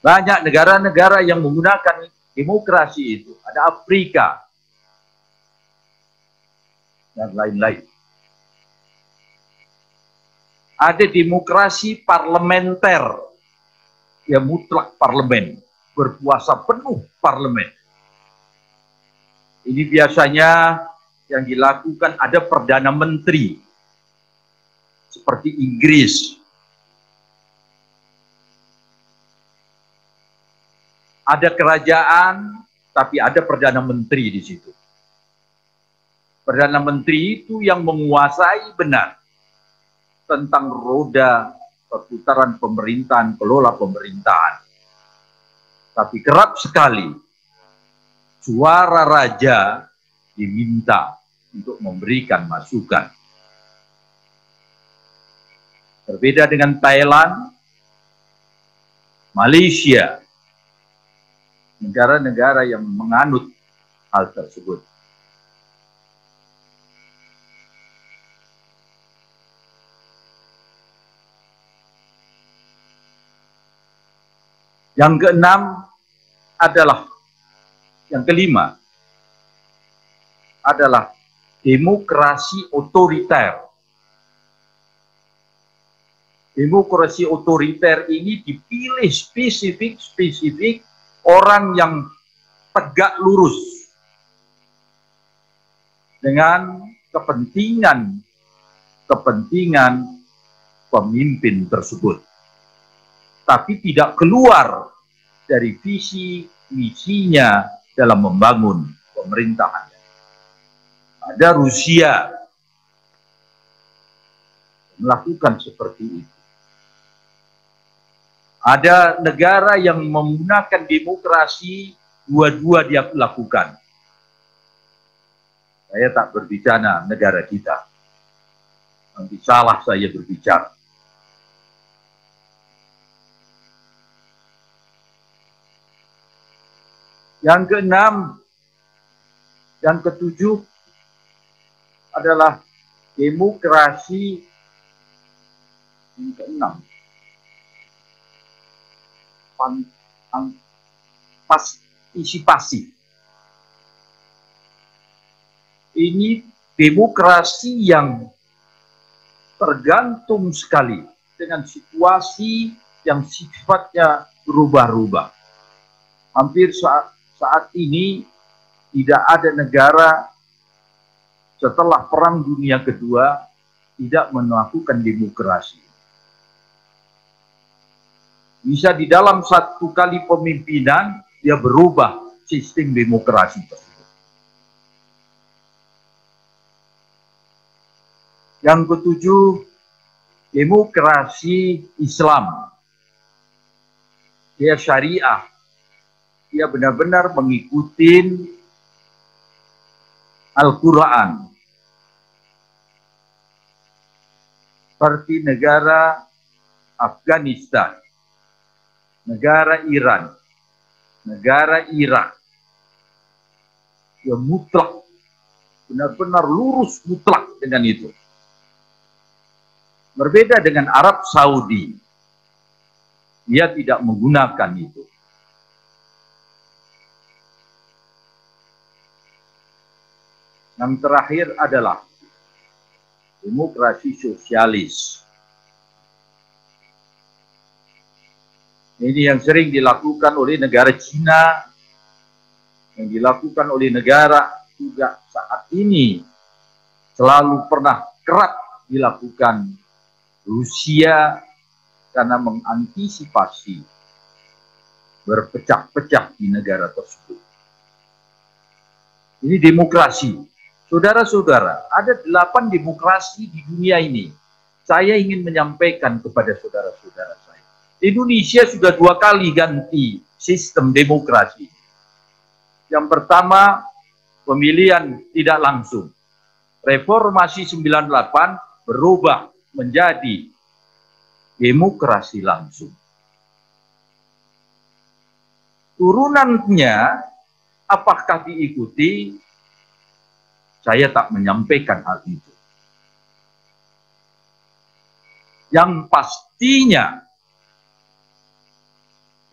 Banyak negara-negara yang menggunakan demokrasi itu. Ada Afrika dan lain-lain. Ada demokrasi parlementer, ya mutlak parlemen, berkuasa penuh parlemen. Ini biasanya yang dilakukan ada perdana menteri, seperti Inggris. Ada kerajaan, tapi ada perdana menteri di situ. Perdana Menteri itu yang menguasai benar tentang roda perputaran pemerintahan, kelola pemerintahan. Tapi kerap sekali suara raja diminta untuk memberikan masukan. Berbeda dengan Thailand, Malaysia, negara-negara yang menganut hal tersebut. Yang keenam adalah, yang kelima adalah demokrasi otoriter. Demokrasi otoriter ini dipilih spesifik orang yang tegak lurus dengan kepentingan pemimpin tersebut, tapi tidak keluar dari visi misinya dalam membangun pemerintahannya. Ada Rusia melakukan seperti itu. Ada negara yang menggunakan demokrasi, dua-dua dia lakukan. Saya tak berbicara negara kita. Nanti salah saya berbicara. Yang keenam, yang ketujuh adalah demokrasi. Yang keenam, partisipasi. Ini demokrasi yang tergantung sekali dengan situasi yang sifatnya berubah-ubah. Hampir saat ini tidak ada negara setelah Perang Dunia Kedua tidak melakukan demokrasi. Bisa di dalam satu kali pemimpinan, dia berubah sistem demokrasi tersebut. Yang ketujuh, demokrasi Islam. Dia syariah. Dia benar-benar mengikuti Al-Quran. Seperti negara Afghanistan, negara Iran, negara Irak, yang mutlak, benar-benar lurus mutlak dengan itu. Berbeda dengan Arab Saudi, dia tidak menggunakan itu. Yang terakhir adalah demokrasi sosialis. Ini yang sering dilakukan oleh negara Cina, yang dilakukan oleh negara juga saat ini, selalu pernah kerap dilakukan Rusia karena mengantisipasi berpecah-pecah di negara tersebut. Ini demokrasi. Saudara-saudara, ada 8 demokrasi di dunia ini. Saya ingin menyampaikan kepada saudara-saudara saya. Indonesia sudah 2 kali ganti sistem demokrasi. Yang pertama, pemilihan tidak langsung. Reformasi 98 berubah menjadi demokrasi langsung. Turunannya, apakah diikuti? Saya tak menyampaikan hal itu. Yang pastinya,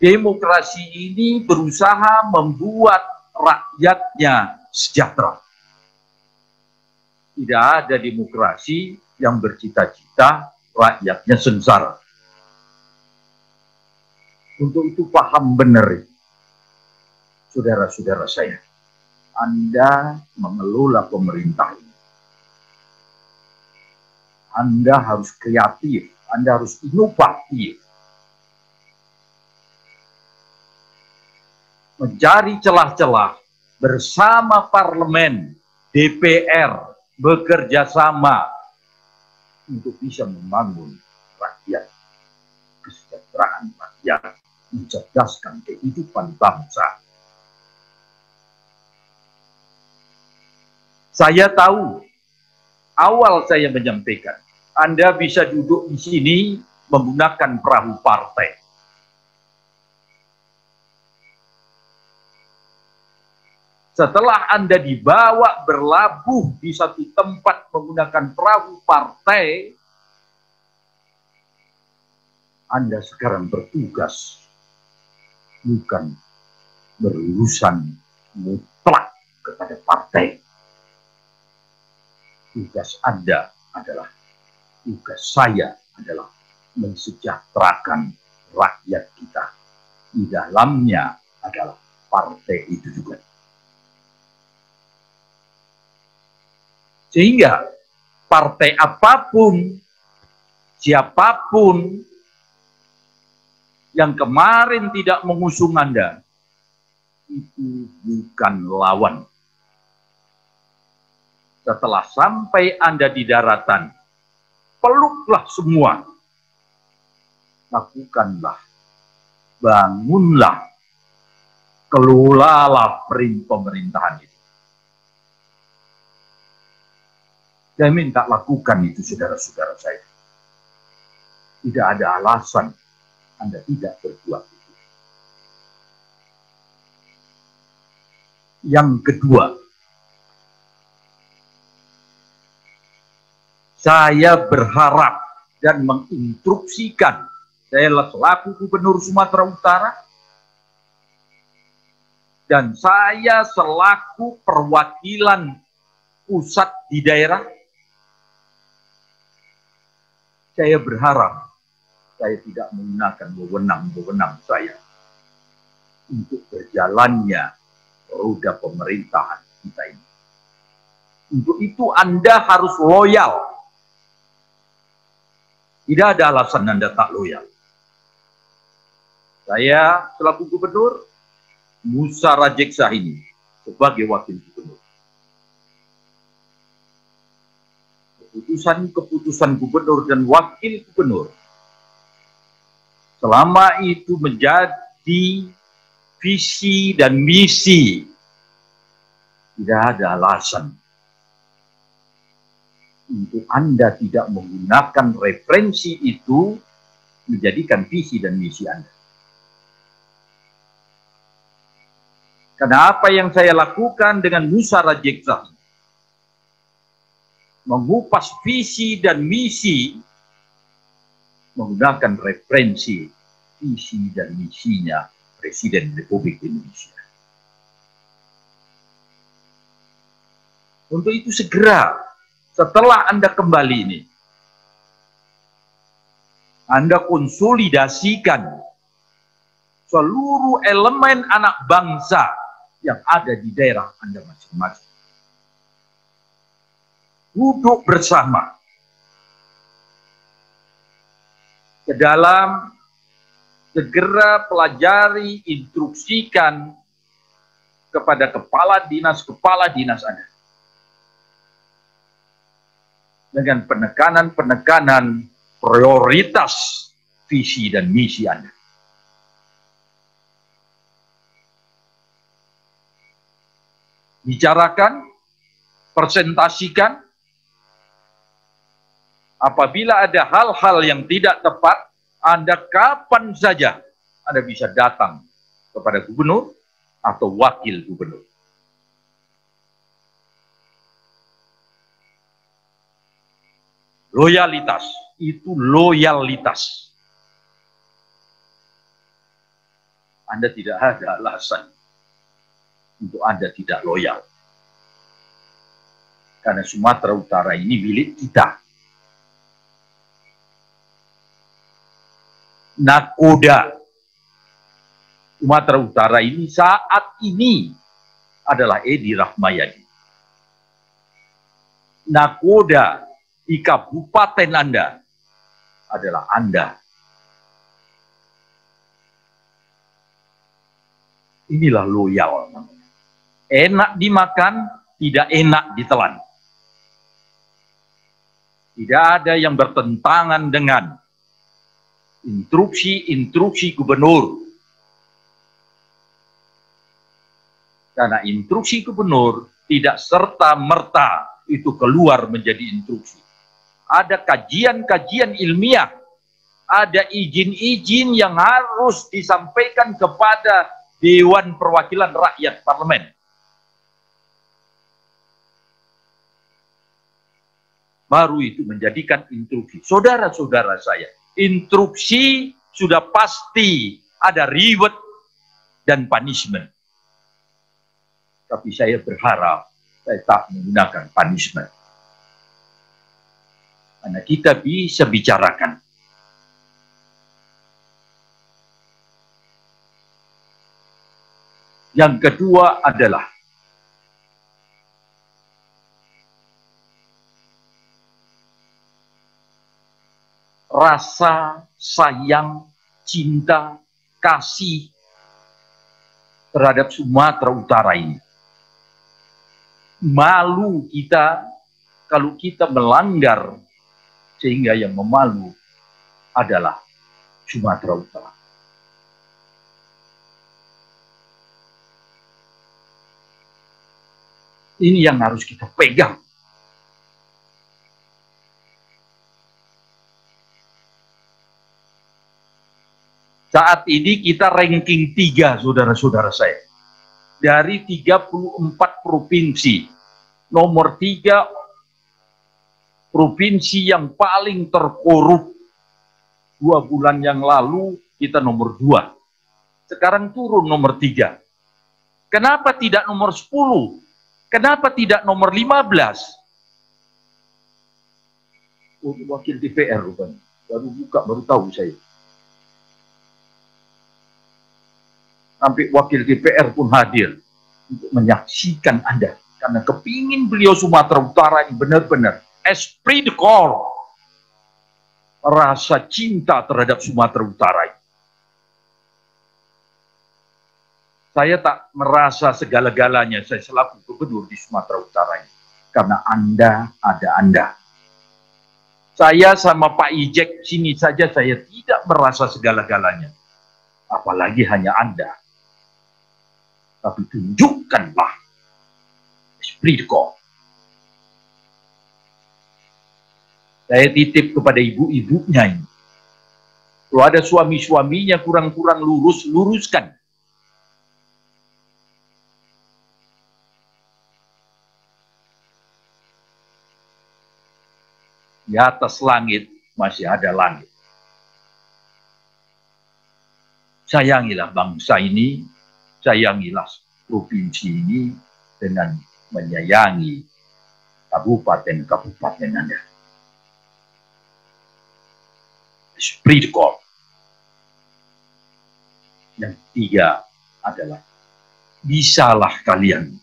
demokrasi ini berusaha membuat rakyatnya sejahtera. Tidak ada demokrasi yang bercita-cita rakyatnya sengsara. Untuk itu paham benar, saudara-saudara saya. Anda mengelola pemerintah ini. Anda harus kreatif, Anda harus inovatif. Mencari celah-celah bersama parlemen DPR bekerja sama untuk bisa membangun rakyat, kesejahteraan rakyat, mencerdaskan kehidupan bangsa. Saya tahu, awal saya menyampaikan, Anda bisa duduk di sini menggunakan perahu partai. Setelah Anda dibawa berlabuh di satu tempat menggunakan perahu partai, Anda sekarang bertugas bukan berurusan mutlak kepada partai. Tugas Anda adalah, tugas saya adalah mensejahterakan rakyat kita. Di dalamnya adalah partai itu juga. Sehingga partai apapun, siapapun yang kemarin tidak mengusung Anda, itu bukan lawan. Setelah sampai Anda di daratan, peluklah semua. Lakukanlah, bangunlah, kelolalah pemerintahan itu. Saya minta lakukan itu, saudara-saudara saya. Tidak ada alasan Anda tidak berbuat itu. Yang kedua, saya berharap dan menginstruksikan, saya selaku Gubernur Sumatera Utara, dan saya selaku perwakilan pusat di daerah, saya berharap saya tidak menggunakan wewenang-wewenang saya untuk berjalannya roda pemerintahan kita ini. Untuk itu Anda harus loyal. Tidak ada alasan Anda tak loyal. Saya selaku gubernur, Musa Rajeksa ini sebagai wakil gubernur. Keputusan gubernur dan wakil gubernur selama itu menjadi visi dan misi, tidak ada alasan untuk Anda tidak menggunakan referensi itu menjadikan visi dan misi Anda. Karena apa yang saya lakukan dengan Musa Rajeksa, mengupas visi dan misi menggunakan referensi visi dan misinya Presiden Republik Indonesia. Untuk itu segera setelah Anda kembali ini, Anda konsolidasikan seluruh elemen anak bangsa yang ada di daerah Anda masing-masing. Duduk bersama ke dalam segera pelajari, instruksikan kepada kepala dinas Anda dengan penekanan prioritas visi dan misi Anda. Bicarakan, presentasikan. Apabila ada hal-hal yang tidak tepat, Anda kapan saja Anda bisa datang kepada gubernur atau wakil gubernur. Loyalitas, itu loyalitas. Anda tidak ada alasan untuk Anda tidak loyal. Karena Sumatera Utara ini milik kita. Nakoda Sumatera Utara ini saat ini adalah Edi Rahmayadi. Nakoda di kabupaten Anda adalah Anda. Inilah loyal namanya. Enak dimakan, tidak enak ditelan. Tidak ada yang bertentangan dengan instruksi gubernur. Karena instruksi gubernur tidak serta-merta itu keluar menjadi instruksi. Ada kajian-kajian ilmiah, ada izin-izin yang harus disampaikan kepada Dewan Perwakilan Rakyat Parlemen. Baru itu menjadikan instruksi. Saudara-saudara saya, instruksi sudah pasti ada reward dan punishment. Tapi saya berharap saya tak menggunakan punishment. Karena kita bisa bicarakan. Yang kedua adalah rasa sayang, cinta, kasih terhadap Sumatera Utara ini. Malu kita kalau kita melanggar, sehingga yang memalu adalah Sumatera Utara. Ini yang harus kita pegang. Saat ini kita ranking 3, saudara-saudara saya. Dari 34 provinsi, nomor 3 provinsi yang paling terkorup. 2 bulan yang lalu kita nomor 2. Sekarang turun nomor 3. Kenapa tidak nomor 10? Kenapa tidak nomor 15? Oh, wakil DPR bukan. Baru tahu saya. Sampai wakil DPR pun hadir untuk menyaksikan Anda. Karena kepingin beliau Sumatera Utara ini benar-benar esprit de corps. Rasa cinta terhadap Sumatera Utara ini. Saya tak merasa segala-galanya saya selaku gubernur di Sumatera Utara ini. Karena Anda ada Anda. Saya sama Pak Ijek sini saja saya tidak merasa segala-galanya. Apalagi hanya Anda. Tapi tunjukkanlah esprit de corps. Saya titip kepada ibu-ibunya ini. Kalau ada suami-suaminya kurang-kurang lurus, luruskan. Di atas langit masih ada langit. Sayangilah bangsa ini, sayangilah provinsi ini dengan menyayangi kabupaten-kabupaten Anda. Esprit de corps. Yang 3 adalah bisalah kalian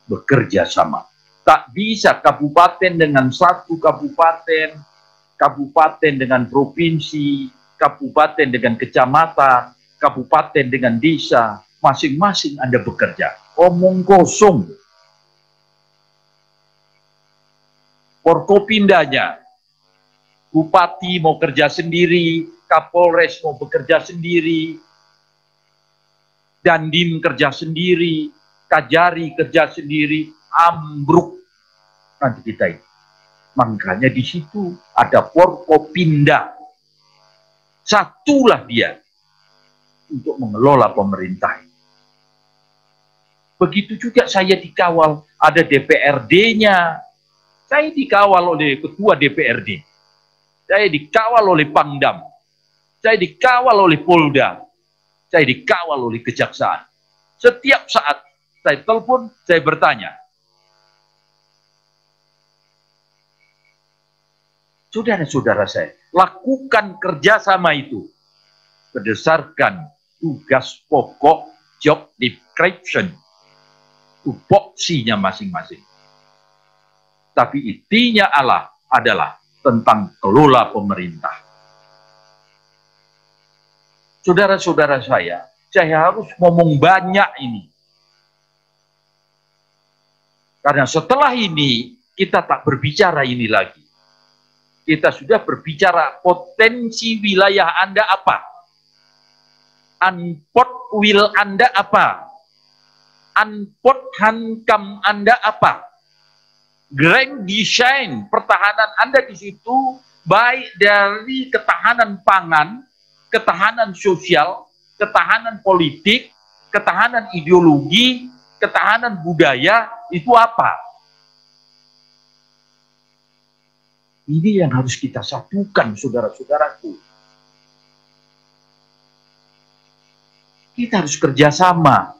bekerja sama. Tak bisa kabupaten dengan satu kabupaten, kabupaten dengan provinsi, kabupaten dengan kecamatan, kabupaten dengan desa, masing-masing Anda bekerja. Omong kosong. Forkopimdanya, bupati mau kerja sendiri, Kapolres mau bekerja sendiri, Dandim kerja sendiri, Kajari kerja sendiri, ambruk nanti kita ini. Makanya di situ ada Forkopimda. Satulah dia untuk mengelola pemerintah. Begitu juga saya dikawal, ada DPRD-nya. Saya dikawal oleh ketua DPRD. Saya dikawal oleh Pangdam. Saya dikawal oleh Polda. Saya dikawal oleh Kejaksaan. Setiap saat saya telepon, saya bertanya. Saudara-saudara saya, lakukan kerjasama itu berdasarkan tugas pokok, job description, tupoksinya masing-masing. Tapi intinya adalah tentang kelola pemerintah. Saudara-saudara saya harus ngomong banyak ini. Karena setelah ini kita tak berbicara ini lagi. Kita sudah berbicara potensi wilayah Anda apa? Unpot will Anda apa? Unpot hankam Anda apa? Grand design pertahanan Anda di situ, baik dari ketahanan pangan, ketahanan sosial, ketahanan politik, ketahanan ideologi, ketahanan budaya, itu apa? Ini yang harus kita satukan, saudara-saudaraku. Kita harus kerjasama.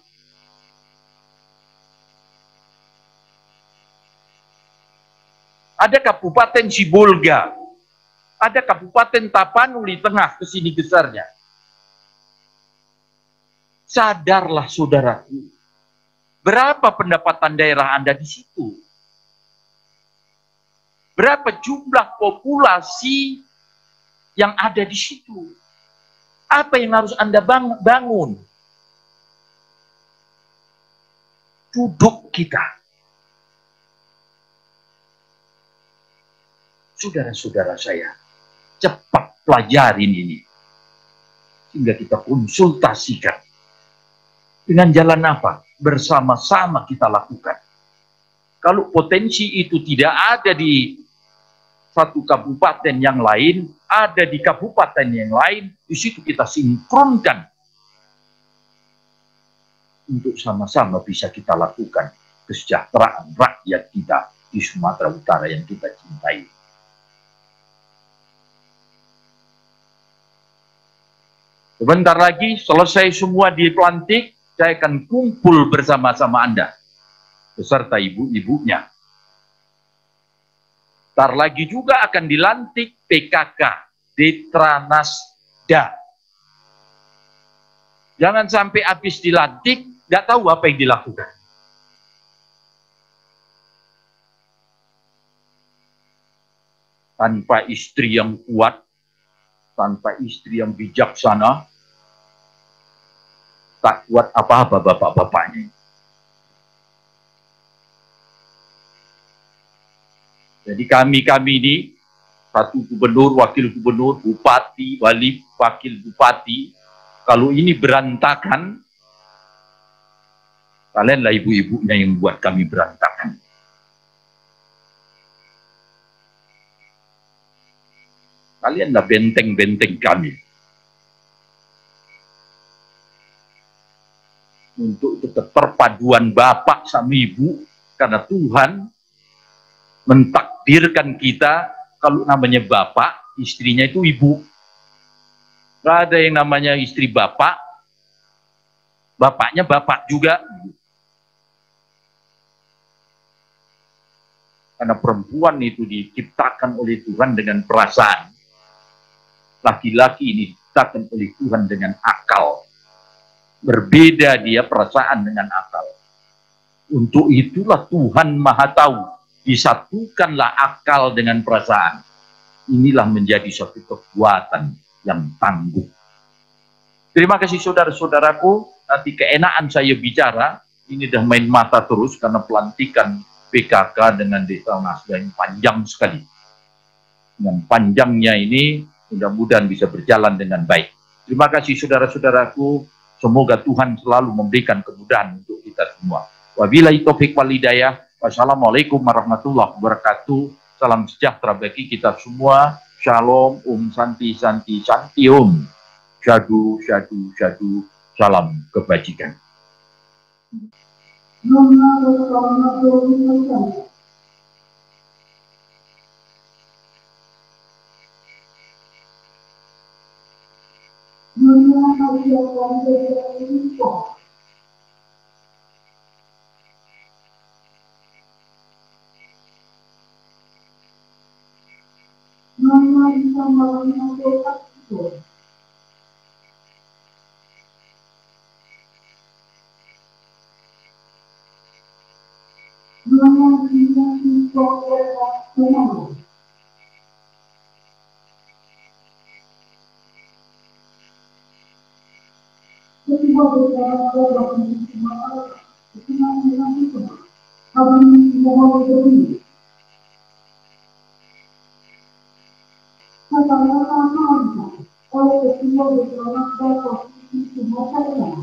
Ada Kabupaten Sibolga, ada Kabupaten Tapanuli Tengah, kesini besarnya. Sadarlah saudaraku, berapa pendapatan daerah Anda di situ? Berapa jumlah populasi yang ada di situ? Apa yang harus Anda bangun? Duduk kita. Saudara-saudara saya, cepat pelajarin ini. Sehingga kita konsultasikan. Dengan jalan apa? Bersama-sama kita lakukan. Kalau potensi itu tidak ada di satu kabupaten yang lain, ada di kabupaten yang lain, di situ kita sinkronkan. Untuk sama-sama bisa kita lakukan kesejahteraan rakyat kita di Sumatera Utara yang kita cintai. Sebentar lagi selesai semua dipelantik, saya akan kumpul bersama-sama Anda beserta ibu-ibunya. Ntar lagi juga akan dilantik PKK, Detranasda. Jangan sampai habis dilantik, nggak tahu apa yang dilakukan. Tanpa istri yang kuat, tanpa istri yang bijaksana, tak kuat apa-apa bapak-bapaknya. Jadi kami ini, satu gubernur, wakil gubernur, bupati, wali, wakil bupati, kalau ini berantakan, kalianlah ibu-ibunya yang buat kami berantakan. Kalianlah benteng-benteng kami. Untuk tetap perpaduan bapak sama ibu, karena Tuhan mentakdirkan kita, kalau namanya bapak, istrinya itu ibu. Gak ada yang namanya istri bapak, bapaknya bapak juga. Karena perempuan itu diciptakan oleh Tuhan dengan perasaan. Laki-laki ini diciptakan oleh Tuhan dengan akal. Berbeda dia perasaan dengan akal. Untuk itulah Tuhan Maha Tahu. Disatukanlah akal dengan perasaan. Inilah menjadi suatu kekuatan yang tangguh. Terima kasih saudara-saudaraku. Nanti keenaan saya bicara. Ini dah main mata terus karena pelantikan PKK dengan Detranasda yang panjang sekali. Dengan panjangnya ini mudah-mudahan bisa berjalan dengan baik. Terima kasih saudara-saudaraku. Semoga Tuhan selalu memberikan kemudahan untuk kita semua. Wabillahi taufik wal hidayah. Wassalamualaikum warahmatullahi wabarakatuh. Salam sejahtera bagi kita semua. Shalom, santi, santi, santi, Syadu, syadu, syadu. Salam kebajikan. Abang Mohon berdiri. Kata-kata oleh Ketua Bersama Provinsi Sumatera Utara.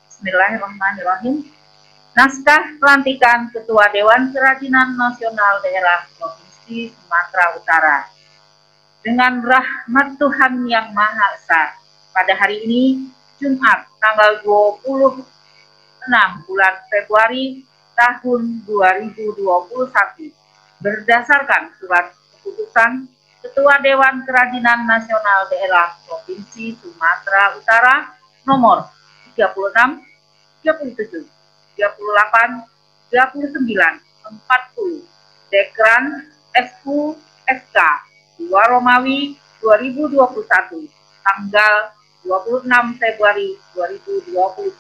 Bismillahirrahmanirrahim. Naskah pelantikan Ketua Dewan Kerajinan Nasional Daerah Provinsi Sumatera Utara. Dengan rahmat Tuhan Yang Maha Esa, pada hari ini, Jumat, tanggal 26 bulan Februari tahun 2021, berdasarkan surat keputusan Ketua Dewan Kerajinan Nasional Daerah Provinsi Sumatera Utara nomor 36, 37, 38, 39, 40, Dekran SU SK 2 Romawi 2021, tanggal 26 Februari 2021.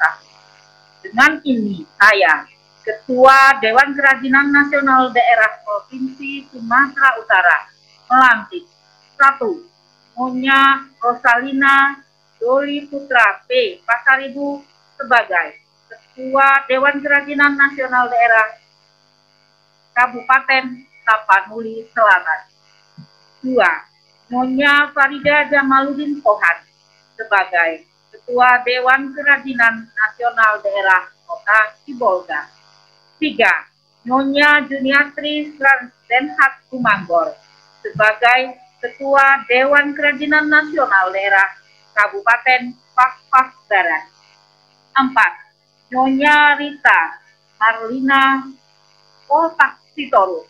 Dengan ini, saya, Ketua Dewan Kerajinan Nasional Daerah Provinsi Sumatera Utara, melantik 1. Nyonya Rosalina Doli Putra P. Pasaribu sebagai Ketua Dewan Kerajinan Nasional Daerah Kabupaten Tapanuli Selatan. 2. Nyonya Farida Jamaluddin Pohan sebagai Ketua Dewan Kerajinan Nasional Daerah Kota Sibolga. 3. Nyonya Juniatri Denhat Kumanggor sebagai Ketua Dewan Kerajinan Nasional Daerah Kabupaten Pakpak Barat. 4. Nyonya Rita Marlina Otak Sitorus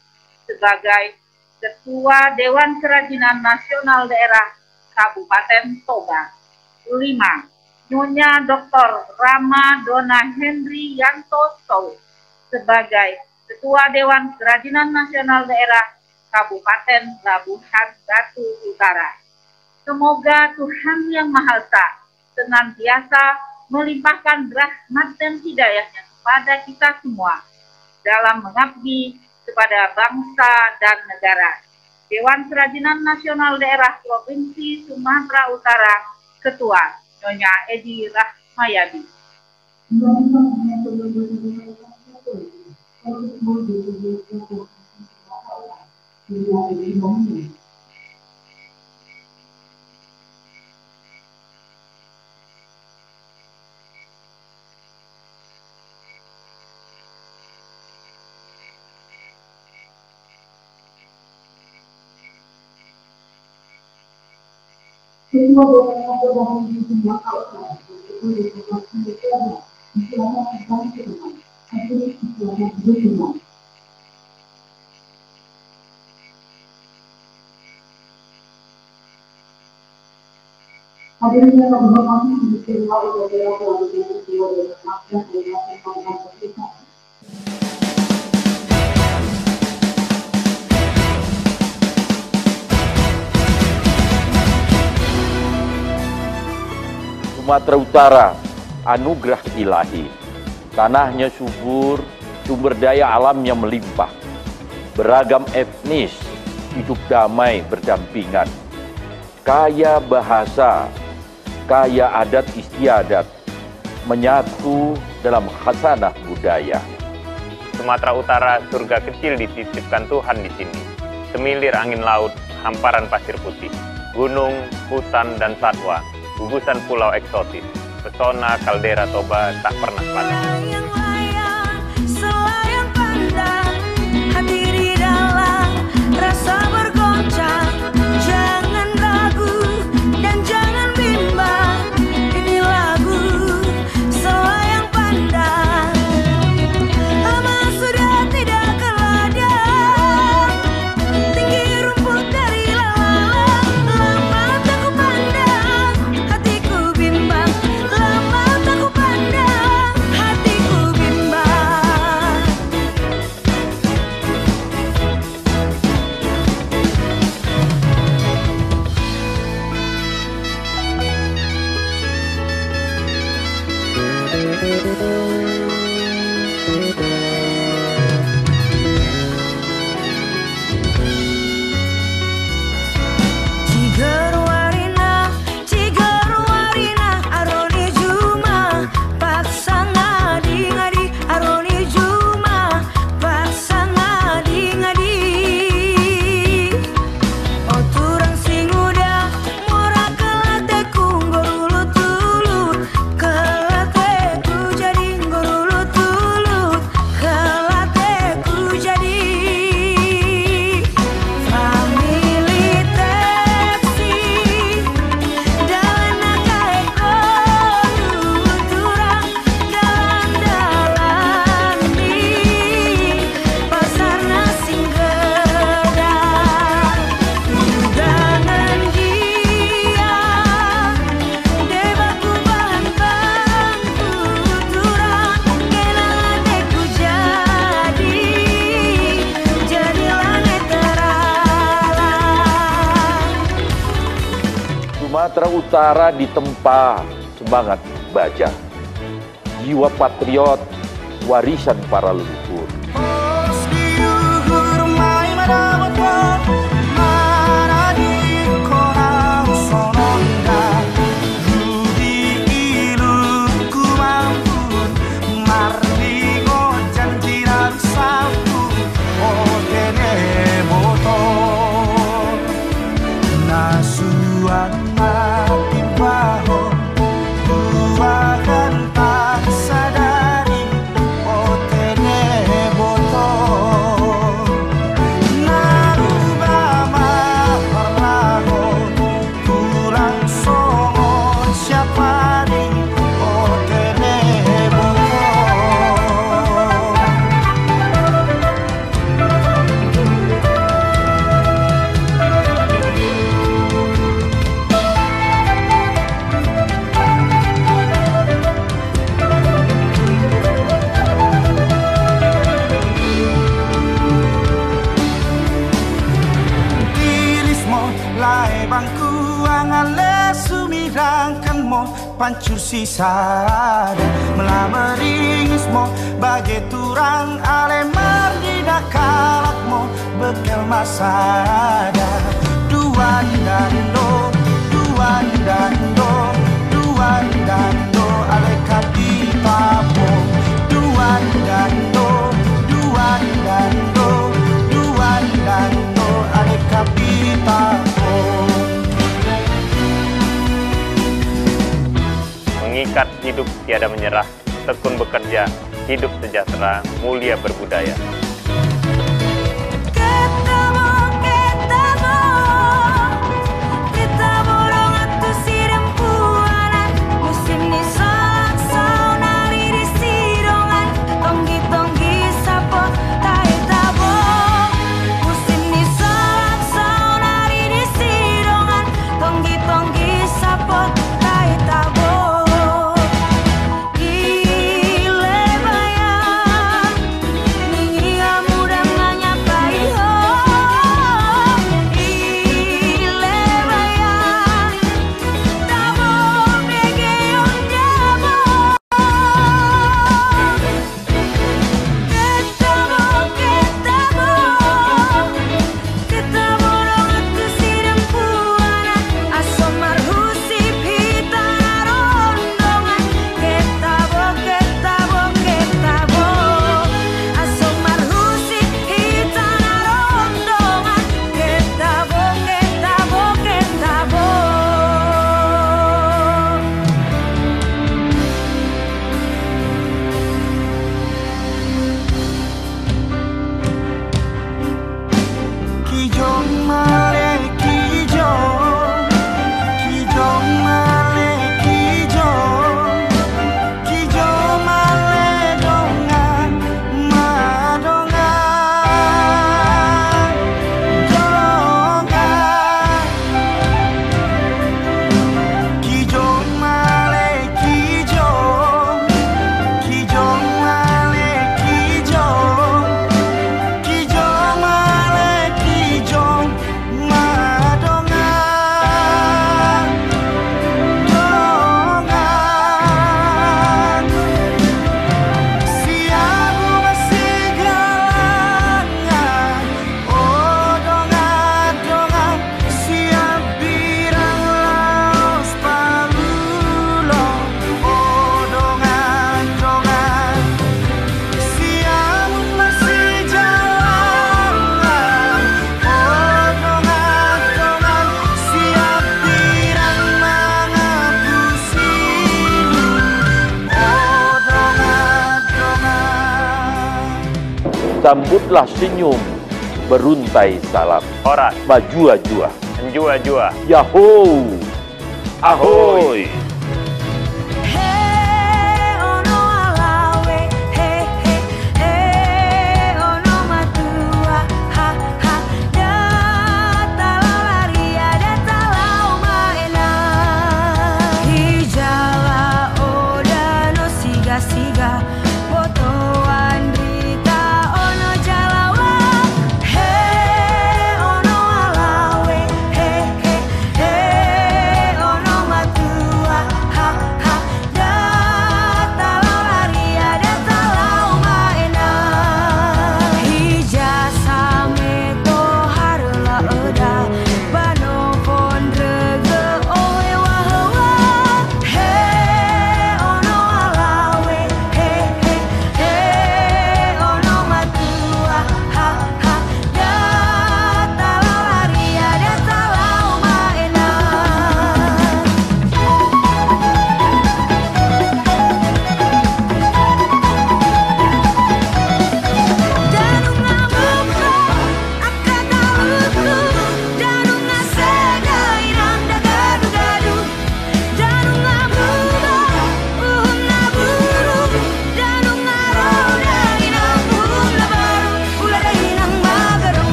sebagai Ketua Dewan Kerajinan Nasional Daerah Kabupaten Toba. 5. Nyonya Dr. Rama Dona Henry Yanto Sow sebagai Ketua Dewan Kerajinan Nasional Daerah Kabupaten Labuhan Batu Utara. Semoga Tuhan Yang Maha Esa senantiasa melimpahkan rahmat dan hidayahnya kepada kita semua dalam mengabdi kepada bangsa dan negara. Dewan Kerajinan Nasional Daerah Provinsi Sumatera Utara, Ketua Nyonya Edi Rahmayadi. Hadirin yang kami hormati, diterima oleh Dewan Sumatera Utara, anugerah ilahi. Tanahnya subur, sumber daya alamnya melimpah. Beragam etnis, hidup damai berdampingan. Kaya bahasa, kaya adat istiadat, menyatu dalam khasanah budaya. Sumatera Utara, surga kecil dititipkan Tuhan di sini. Semilir angin laut, hamparan pasir putih, gunung, hutan, dan satwa, gugusan pulau eksotis, pesona kaldera Toba tak pernah padam. Layang-layang, selayang pandang, hati di dalam rasa bergoncang. Jangan ragu dan jangan bimbang, ini lagu selayang pandang. Lama sudah tidak ke ladang, tinggi rumput dari lalang. Lama tak ku pandang, hatiku bimbang. Lama tak ku pandang, hatiku bimbang. Sumatera Utara ditempa semangat baja, jiwa patriot, warisan para leluhur. Pancur sisa melamar ringismo bagai turang alemar di dakalakmo bekel masada duan dando ale kapitapo duan dando ale kapitapo. Mengikat hidup tiada menyerah, tekun bekerja, hidup sejahtera, mulia berbudaya. Sambutlah senyum, beruntai salam. Horas, Majua jua, Njua jua, Yahoo, Ahoy.